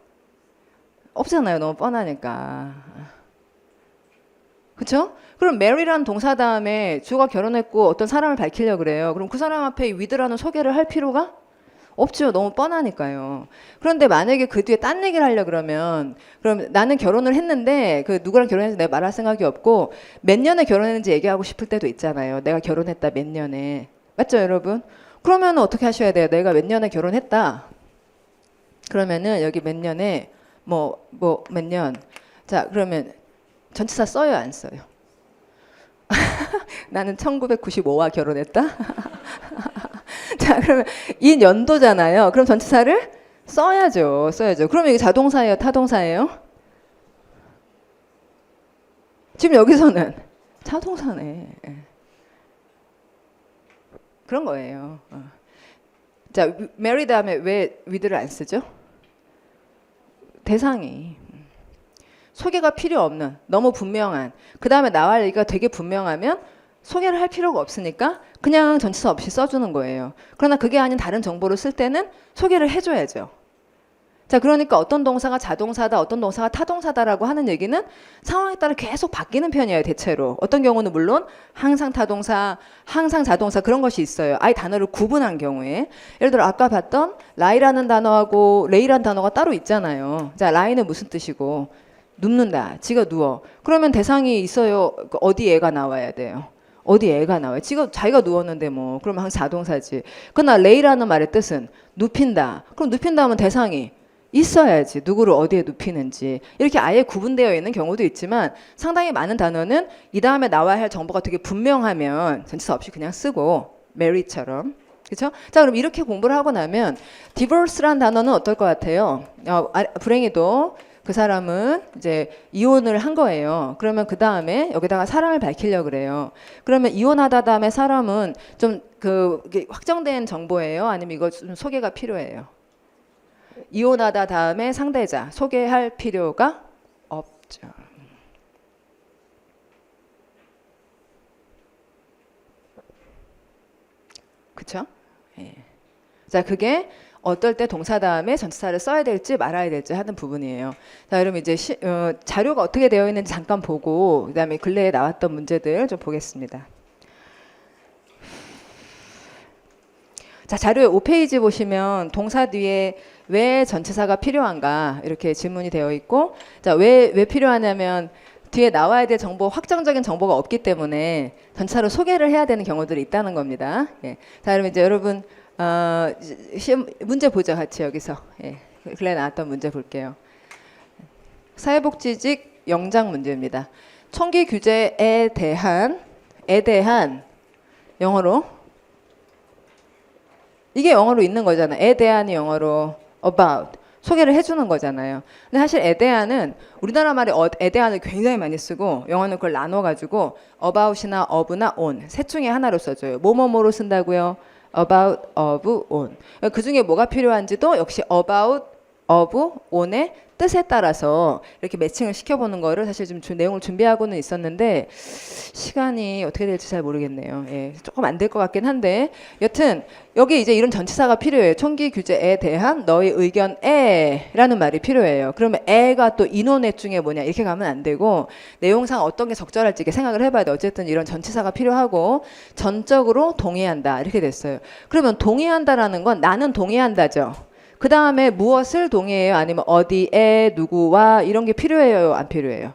없잖아요. 너무 뻔하니까. 그렇죠? 그럼 mary라는 동사 다음에 주어가 결혼했고 어떤 사람을 밝히려고 그래요. 그럼 그 사람 앞에 with라는 소개를 할 필요가 없죠. 너무 뻔하니까요. 그런데 만약에 그 뒤에 딴 얘기를 하려 그러면 그럼 나는 결혼을 했는데 그 누구랑 결혼했는지 내가 말할 생각이 없고 몇 년에 결혼했는지 얘기하고 싶을 때도 있잖아요. 내가 결혼했다 몇 년에. 맞죠, 여러분? 그러면 어떻게 하셔야 돼요? 내가 몇 년에 결혼했다. 그러면은 여기 몇 년에 몇 년. 자, 그러면 전치사 써요, 안 써요? 나는 1995와 결혼했다. 자, 그러면 이 연도잖아요. 그럼 전치사를 써야죠. 그럼 이게 자동사예요, 타동사예요? 지금 여기서는 자동사네. 그런 거예요. 자, marry 다음에 왜 with를 안 쓰죠? 대상이 소개가 필요 없는 너무 분명한 그 다음에 나갈 얘기가 되게 분명하면 소개를 할 필요가 없으니까 그냥 전치사 없이 써주는 거예요. 그러나 그게 아닌 다른 정보를 쓸 때는 소개를 해줘야죠. 자, 그러니까 어떤 동사가 자동사다, 어떤 동사가 타동사다라고 하는 얘기는 상황에 따라 계속 바뀌는 편이에요, 대체로. 어떤 경우는 물론 항상 타동사, 항상 자동사 그런 것이 있어요. 아예 단어를 구분한 경우에. 예를 들어 아까 봤던 라이라는 단어하고 레이라는 단어가 따로 있잖아요. 자, 라이는 무슨 뜻이고 눕는다, 지가 누워. 그러면 대상이 있어요. 어디 애가 나와야 돼요. 어디 애가 나와요. 자기가 누웠는데 뭐 그러면 항상 자동사지. 그러나 레이라는 말의 뜻은 눕힌다. 그럼 눕힌다 하면 대상이 있어야지. 누구를 어디에 눕히는지. 이렇게 아예 구분되어 있는 경우도 있지만 상당히 많은 단어는 이 다음에 나와야 할 정보가 되게 분명하면 전치사 없이 그냥 쓰고 Mary처럼. 그렇죠? 자, 그럼 이렇게 공부를 하고 나면 divorce란 단어는 어떨 것 같아요? 불행히도 그 사람은 이제 이혼을 한 거예요. 그러면 그 다음에 여기다가 사람을 밝히려고 그래요. 그러면 이혼하다 다음에 사람은 좀 이게 확정된 정보예요? 아니면 이거 좀 소개가 필요해요? 이혼하다 다음에 상대자 소개할 필요가 없죠. 그쵸? 예. 자, 그게 어떨 때 동사 다음에 전치사를 써야 될지 말아야 될지 하는 부분이에요. 자, 그럼 이제 자료가 어떻게 되어 있는지 잠깐 보고 그다음에 근래에 나왔던 문제들 좀 보겠습니다. 자, 자료의 5페이지 보시면 동사 뒤에 왜 전치사가 필요한가 이렇게 질문이 되어 있고, 자, 왜 필요하냐면 뒤에 나와야 될 확정적인 정보가 없기 때문에 전치사로 소개를 해야 되는 경우들이 있다는 겁니다. 예. 자, 그럼 이제 여러분 시험 문제 보죠, 같이 여기서. 예. 근래 나왔던 문제 볼게요. 사회복지직 영장 문제입니다. 총기 규제에 대한 영어로 이게 영어로 있는 거잖아요. 에 대한이 영어로 about 소개를 해주는 거잖아요. 근데 사실 에 대한은 우리나라 말에 에 대한을 굉장히 많이 쓰고 영어는 그걸 나눠가지고 about이나 of나 on 셋 중에 하나로 써줘요. 뭐뭐뭐로 쓴다고요? about, of, on. 그 중에 뭐가 필요한지도 역시 about, of, on의 뜻에 따라서 이렇게 매칭을 시켜보는 거를 사실 좀 내용을 준비하고는 있었는데 시간이 어떻게 될지 잘 모르겠네요. 예, 조금 안 될 것 같긴 한데 여튼 여기 이제 이런 전치사가 필요해요. 총기 규제에 대한 너의 의견에 라는 말이 필요해요. 그러면 에가 또 인원의 중에 뭐냐 이렇게 가면 안 되고 내용상 어떤 게 적절할지 이렇게 생각을 해봐야 돼. 어쨌든 이런 전치사가 필요하고 전적으로 동의한다 이렇게 됐어요. 그러면 동의한다라는 건 나는 동의한다죠. 그 다음에 무엇을 동의해요? 아니면 어디에 누구와 이런 게 필요해요? 안 필요해요?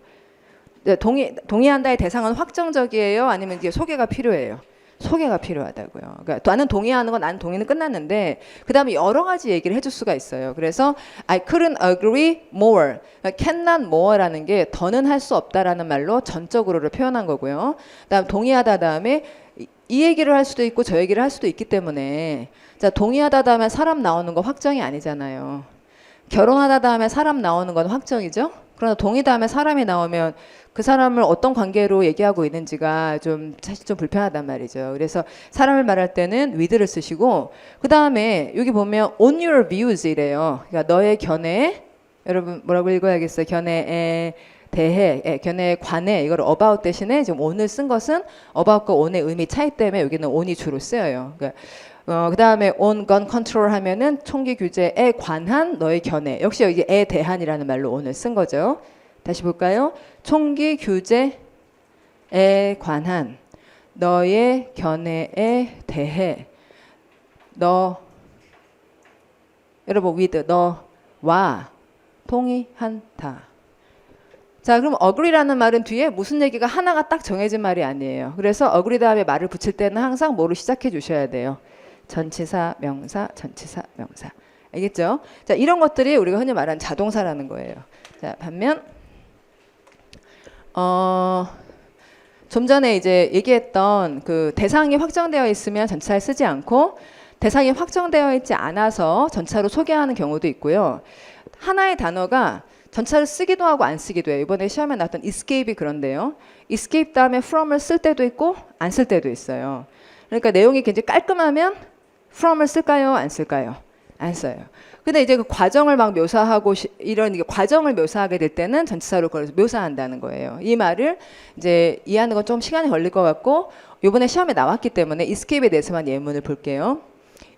동의한다의 대상은 확정적이에요? 아니면 이게 소개가 필요해요? 소개가 필요하다고요. 그러니까 나는 동의하는 건 나는 동의는 끝났는데 그 다음에 여러 가지 얘기를 해줄 수가 있어요. 그래서 I couldn't agree more. 그러니까 cannot more라는 게 더는 할 수 없다라는 말로 전적으로를 표현한 거고요. 그다음 동의하다 다음에 이 얘기를 할 수도 있고 저 얘기를 할 수도 있기 때문에 자 동의하다 다음에 사람 나오는 거 확정이 아니잖아요. 결혼하다 다음에 사람 나오는 건 확정이죠. 그러나 동의 다음에 사람이 나오면 그 사람을 어떤 관계로 얘기하고 있는지가 좀 사실 좀 불편하단 말이죠. 그래서 사람을 말할 때는 with를 쓰시고 그 다음에 여기 보면 on your views 이래요. 그러니까 너의 견해 여러분 뭐라고 읽어야겠어요. 견해에 대해, 견해에 관해 이걸 about 대신에 지금 on을 쓴 것은 about과 on의 의미 차이 때문에 여기는 on이 주로 쓰여요. 그러니까 그 다음에 on gun control 하면은 총기 규제에 관한 너의 견해. 역시 여기에 대한이라는 말로 on을 쓴 거죠. 다시 볼까요? 총기 규제에 관한 너의 견해에 대해 너 여러분 with 너와 동의한다. 자, 그럼 agree라는 말은 뒤에 무슨 얘기가 하나가 딱 정해진 말이 아니에요. 그래서 agree 다음에 말을 붙일 때는 항상 뭐로 시작해 주셔야 돼요. 전치사, 명사, 전치사, 명사. 알겠죠? 자, 이런 것들이 우리가 흔히 말하는 자동사라는 거예요. 자, 반면 좀 전에 이제 얘기했던 그 대상이 확정되어 있으면 전치사를 쓰지 않고 대상이 확정되어 있지 않아서 전치사로 소개하는 경우도 있고요. 하나의 단어가 전치사를 쓰기도 하고 안 쓰기도 해요. 이번에 시험에 나왔던 escape이 그런데요. escape 다음에 from을 쓸 때도 있고 안 쓸 때도 있어요. 그러니까 내용이 굉장히 깔끔하면 from을 쓸까요? 안 쓸까요? 안 써요. 근데 이제 그 과정을 막 묘사하고 이런 과정을 묘사하게 될 때는 전치사로 그걸 묘사한다는 거예요. 이 말을 이제 이해하는 건 좀 시간이 걸릴 것 같고 이번에 시험에 나왔기 때문에 escape에 대해서만 예문을 볼게요.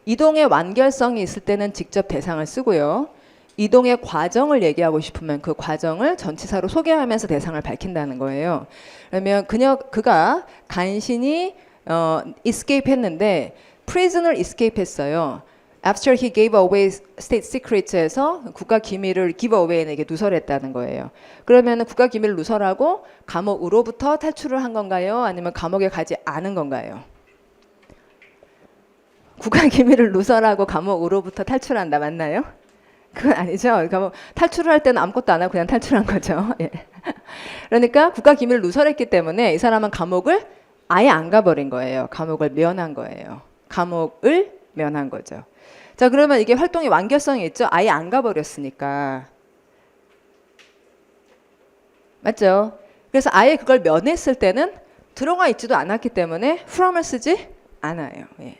이동의 완결성이 있을 때는 직접 대상을 쓰고요. 이동의 과정을 얘기하고 싶으면 그 과정을 전치사로 소개하면서 대상을 밝힌다는 거예요. 그러면 그가 간신히 escape 했는데 prisoner escape 했어요. After he gave away state secrets에서 국가 기밀을 give away에게 누설했다는 거예요. 그러면 국가 기밀을 누설하고 감옥으로부터 탈출을 한 건가요? 아니면 감옥에 가지 않은 건가요? 국가 기밀을 누설하고 감옥으로부터 탈출한다 맞나요? 그건 아니죠. 그러니까 탈출을 할 때는 아무것도 안 하고 그냥 탈출한 거죠. 예. 그러니까 국가 기밀을 누설했기 때문에 이 사람은 감옥을 아예 안 가버린 거예요. 감옥을 면한 거예요. 감옥을 면한 거죠. 자, 그러면 이게 활동의 완결성이 있죠. 아예 안 가버렸으니까. 맞죠? 그래서 아예 그걸 면했을 때는 들어가 있지도 않았기 때문에 from을 쓰지 않아요. 예.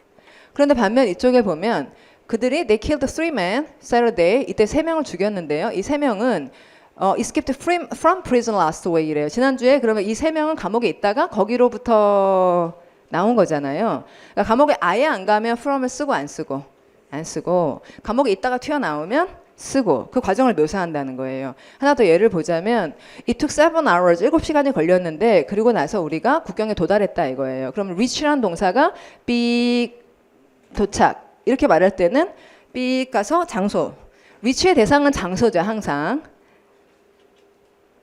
그런데 반면 이쪽에 보면 그들이 they killed three men Saturday 이때 세 명을 죽였는데요. 이 세 명은 escaped from prison last way 이래요. 지난주에 그러면 이 세 명은 감옥에 있다가 거기로부터 나온 거잖아요. 그러니까 감옥에 아예 안 가면 from을 쓰고 안 쓰고 안 쓰고 감옥에 있다가 튀어나오면 쓰고 그 과정을 묘사한다는 거예요. 하나 더 예를 보자면 It took 7 hours 7시간이 걸렸는데 그리고 나서 우리가 국경에 도달했다 이거예요. 그럼 reach라는 동사가 삐 도착 이렇게 말할 때는 삐 가서 장소 reach의 대상은 장소죠. 항상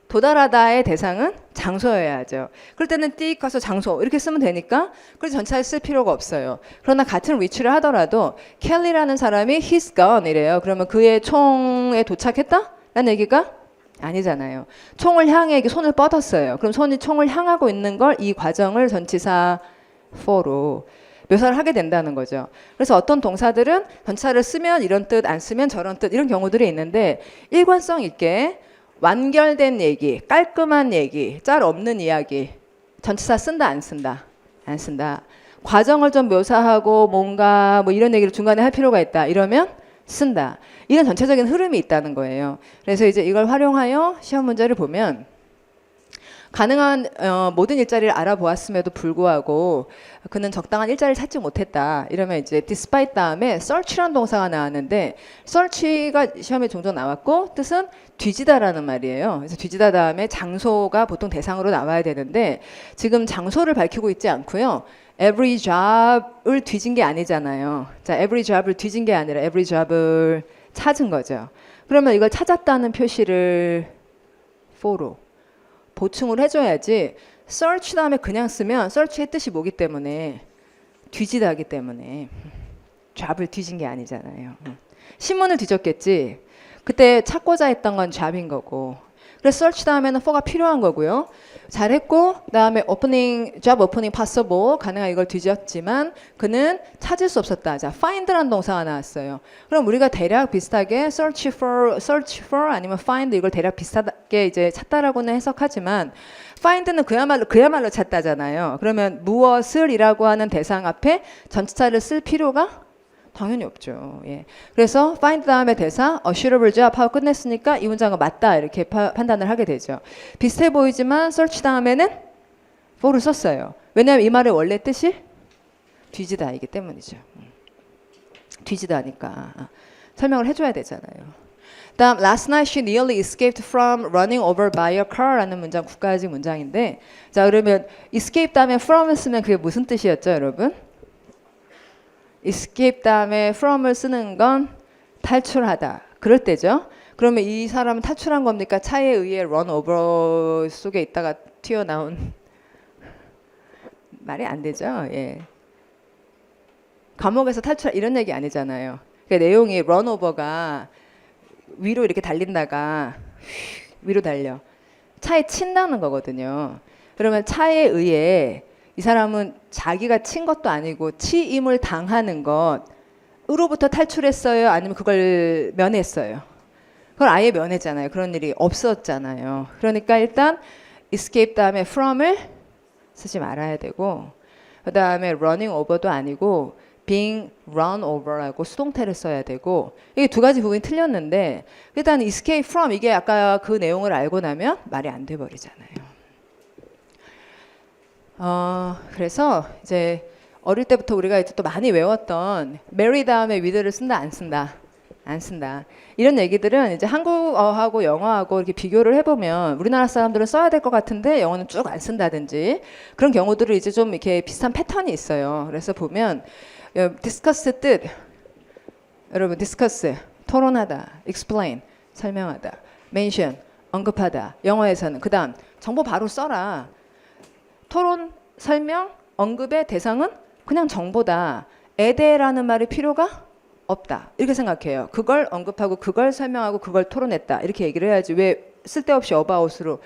도달하다의 대상은 장소여야죠. 그럴 때는 띡 가서 장소 이렇게 쓰면 되니까 그래서 전치사를 쓸 필요가 없어요. 그러나 같은 reach를 하더라도 켈리라는 사람이 he's gone 이래요. 그러면 그의 총에 도착했다? 라는 얘기가 아니잖아요. 총을 향해 손을 뻗었어요. 그럼 손이 총을 향하고 있는 걸 이 과정을 전치사 for로 묘사를 하게 된다는 거죠. 그래서 어떤 동사들은 전치사를 쓰면 이런 뜻, 안 쓰면 저런 뜻 이런 경우들이 있는데 일관성 있게 완결된 얘기, 깔끔한 얘기, 짤 없는 이야기 전치사 쓴다 안 쓴다? 안 쓴다. 과정을 좀 묘사하고 뭔가 뭐 이런 얘기를 중간에 할 필요가 있다 이러면 쓴다. 이런 전체적인 흐름이 있다는 거예요. 그래서 이제 이걸 활용하여 시험 문제를 보면 가능한 모든 일자리를 알아보았음에도 불구하고 그는 적당한 일자리를 찾지 못했다. 이러면 이제 despite 다음에 search라는 동사가 나왔는데 search가 시험에 종종 나왔고 뜻은 뒤지다라는 말이에요. 그래서 뒤지다 다음에 장소가 보통 대상으로 나와야 되는데 지금 장소를 밝히고 있지 않고요. every job을 뒤진 게 아니잖아요. 자, every job을 뒤진 게 아니라 every job을 찾은 거죠. 그러면 이걸 찾았다는 표시를 for로 보충을 해줘야지 search 다음에 그냥 쓰면 search의 뜻이 뭐기 때문에 뒤지다 하기 때문에 잡을 뒤진 게 아니잖아요. 신문을 뒤졌겠지. 그때 찾고자 했던 건 잡인 거고. 그래서 search 다음에는 for가 필요한 거고요. 잘했고 그다음에 job opening possible 가능한 이걸 뒤졌지만 그는 찾을 수 없었다. 자, find라는 동사가 나왔어요. 그럼 우리가 대략 비슷하게 search for 아니면 find 이걸 대략 비슷하게 이제 찾다라고는 해석하지만 find는 그야말로 찾다잖아요. 그러면 무엇을이라고 하는 대상 앞에 전치사를 쓸 필요가 당연히 없죠. 예. 그래서 find 다음에 대사 a suitable job 하고 끝냈으니까 이 문장은 맞다 이렇게 판단을 하게 되죠. 비슷해 보이지만 search 다음에는 for를 썼어요. 왜냐하면 이 말의 원래 뜻이 뒤지다이기 때문이죠. 뒤지다니까 설명을 해줘야 되잖아요. 다음 last night she nearly escaped from running over by a car라는 문장 국가직 문장인데 자 그러면 escape 다음에 from을 쓰면 그게 무슨 뜻이었죠 여러분? escape 다음에 from을 쓰는 건 탈출하다. 그럴 때죠. 그러면 이 사람은 탈출한 겁니까? 차에 의해 run over 속에 있다가 튀어나온 말이 안 되죠. 예. 감옥에서 탈출 이런 얘기 아니잖아요. 그러니까 내용이 run over가 위로 이렇게 달린다가 위로 달려. 차에 친다는 거거든요. 그러면 차에 의해 이 사람은 자기가 친 것도 아니고 치임을 당하는 것으로부터 탈출했어요? 아니면 그걸 면했어요? 그걸 아예 면했잖아요. 그런 일이 없었잖아요. 그러니까 일단 escape 다음에 from을 쓰지 말아야 되고 그 다음에 running over도 아니고 being run over라고 수동태를 써야 되고 이게 두 가지 부분이 틀렸는데 일단 escape from 이게 아까 그 내용을 알고 나면 말이 안 돼 버리잖아요. 그래서 이제 어릴 때부터 우리가 이제 또 많이 외웠던 marry 다음에 with를 쓴다 안 쓴다 안 쓴다 이런 얘기들은 이제 한국어하고 영어하고 이렇게 비교를 해보면 우리나라 사람들은 써야 될 것 같은데 영어는 쭉 안 쓴다든지 그런 경우들을 이제 좀 이렇게 비슷한 패턴이 있어요. 그래서 보면 discuss 뜻 여러분 discuss 토론하다 explain 설명하다 mention 언급하다 영어에서는 그 다음 정보 바로 써라. 토론, 설명, 언급의 대상은 그냥 정보다. 에대라는 말이 필요가 없다. 이렇게 생각해요. 그걸 언급하고 그걸 설명하고 그걸 토론했다. 이렇게 얘기를 해야지. 왜 쓸데없이 about으로.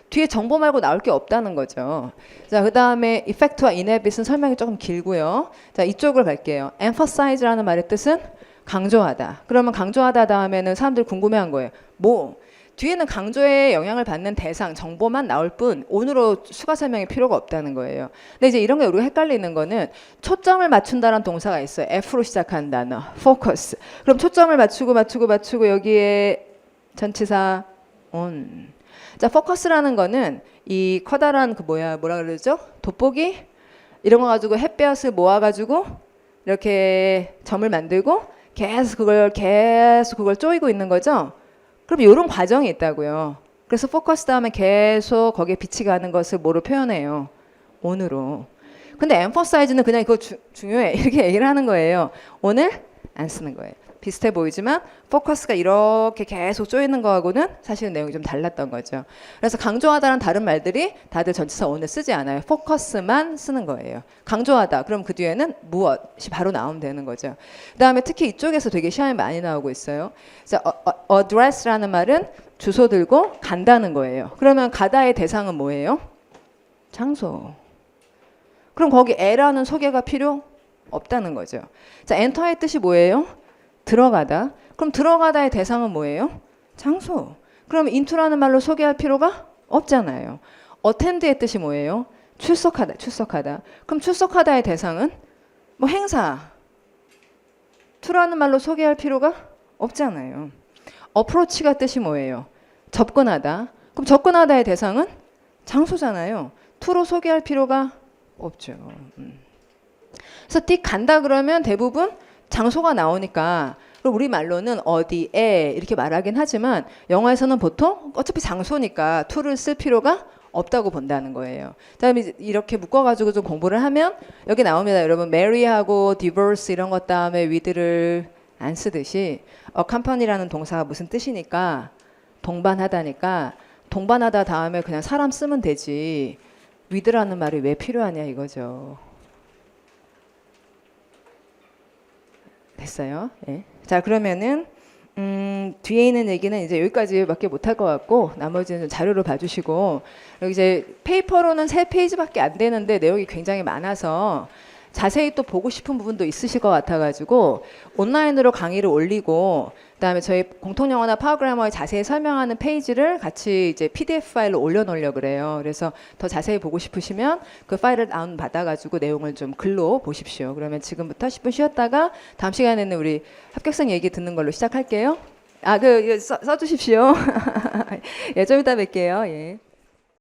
뒤에 정보 말고 나올 게 없다는 거죠. 자, 그 다음에 effect와 inhabit은 설명이 조금 길고요. 자, 이쪽으로 갈게요. emphasize라는 말의 뜻은 강조하다. 그러면 강조하다 다음에는 사람들이 궁금해한 거예요. 뭐? 뒤에는 강조에 영향을 받는 대상, 정보만 나올 뿐 오늘로 추가 설명이 필요가 없다는 거예요. 근데 이제 이런 게 우리가 헷갈리는 거는 초점을 맞춘다는 동사가 있어요. F로 시작하는 단어, focus. 그럼 초점을 맞추고 여기에 전치사 on. 자, focus라는 거는 이 커다란 뭐라 그러죠? 돋보기 이런 거 가지고 햇볕을 모아가지고 이렇게 점을 만들고 계속 그걸 쪼이고 있는 거죠. 그럼 이런 과정이 있다고요. 그래서 포커스 다음에 계속 거기에 빛이 가는 것을 뭐로 표현해요? on으로. 근데 emphasize는 그냥 그거 중요해 이렇게 얘기를 하는 거예요. 오늘 안 쓰는 거예요. 비슷해 보이지만 포커스가 이렇게 계속 쪼이는 거하고는 사실은 내용이 좀 달랐던 거죠. 그래서 강조하다는 다른 말들이 다들 전치사 on을 쓰지 않아요. 포커스만 쓰는 거예요. 강조하다. 그럼 그 뒤에는 무엇이 바로 나오면 되는 거죠. 그 다음에 특히 이쪽에서 되게 시험이 많이 나오고 있어요. 그래서 address라는 말은 주소 들고 간다는 거예요. 그러면 가다의 대상은 뭐예요? 장소. 그럼 거기 에라는 소개가 필요 없다는 거죠. 자, enter의 뜻이 뭐예요? 들어가다. 그럼 들어가다의 대상은 뭐예요? 장소. 그럼 into라는 말로 소개할 필요가 없잖아요. attend의 뜻이 뭐예요? 출석하다. 그럼 출석하다의 대상은 뭐 행사. to라는 말로 소개할 필요가 없잖아요. approach가 뜻이 뭐예요? 접근하다. 그럼 접근하다의 대상은 장소잖아요. to로 소개할 필요가 없죠. 그래서 띡 간다 그러면 대부분 장소가 나오니까 우리 말로는 어디에 이렇게 말하긴 하지만 영어에서는 보통 어차피 장소니까 to를 쓸 필요가 없다고 본다는 거예요. 그다음에 이렇게 묶어가지고 좀 공부를 하면 여기 나옵니다. 여러분 marry하고 divorce 이런 것 다음에 with를 안 쓰듯이 accompany라는 동사가 무슨 뜻이니까 동반하다니까 동반하다 다음에 그냥 사람 쓰면 되지. with라는 말이 왜 필요하냐 이거죠. 됐어요. 예. 자, 그러면은 뒤에 있는 얘기는 이제 여기까지밖에 못할 것 같고 나머지는 좀 자료로 봐주시고 여기 이제 페이퍼로는 3페이지밖에 안 되는데 내용이 굉장히 많아서 자세히 또 보고 싶은 부분도 있으실 것 같아가지고 온라인으로 강의를 올리고 그다음에 저희 공통영어나 파워그래머에 자세히 설명하는 페이지를 같이 이제 PDF 파일로 올려놓으려고 그래요. 그래서 더 자세히 보고 싶으시면 그 파일을 다운 받아가지고 내용을 좀 글로 보십시오. 그러면 지금부터 10분 쉬었다가 다음 시간에는 우리 합격생 얘기 듣는 걸로 시작할게요. 써주십시오. 예, 좀 이따 뵐게요. 예.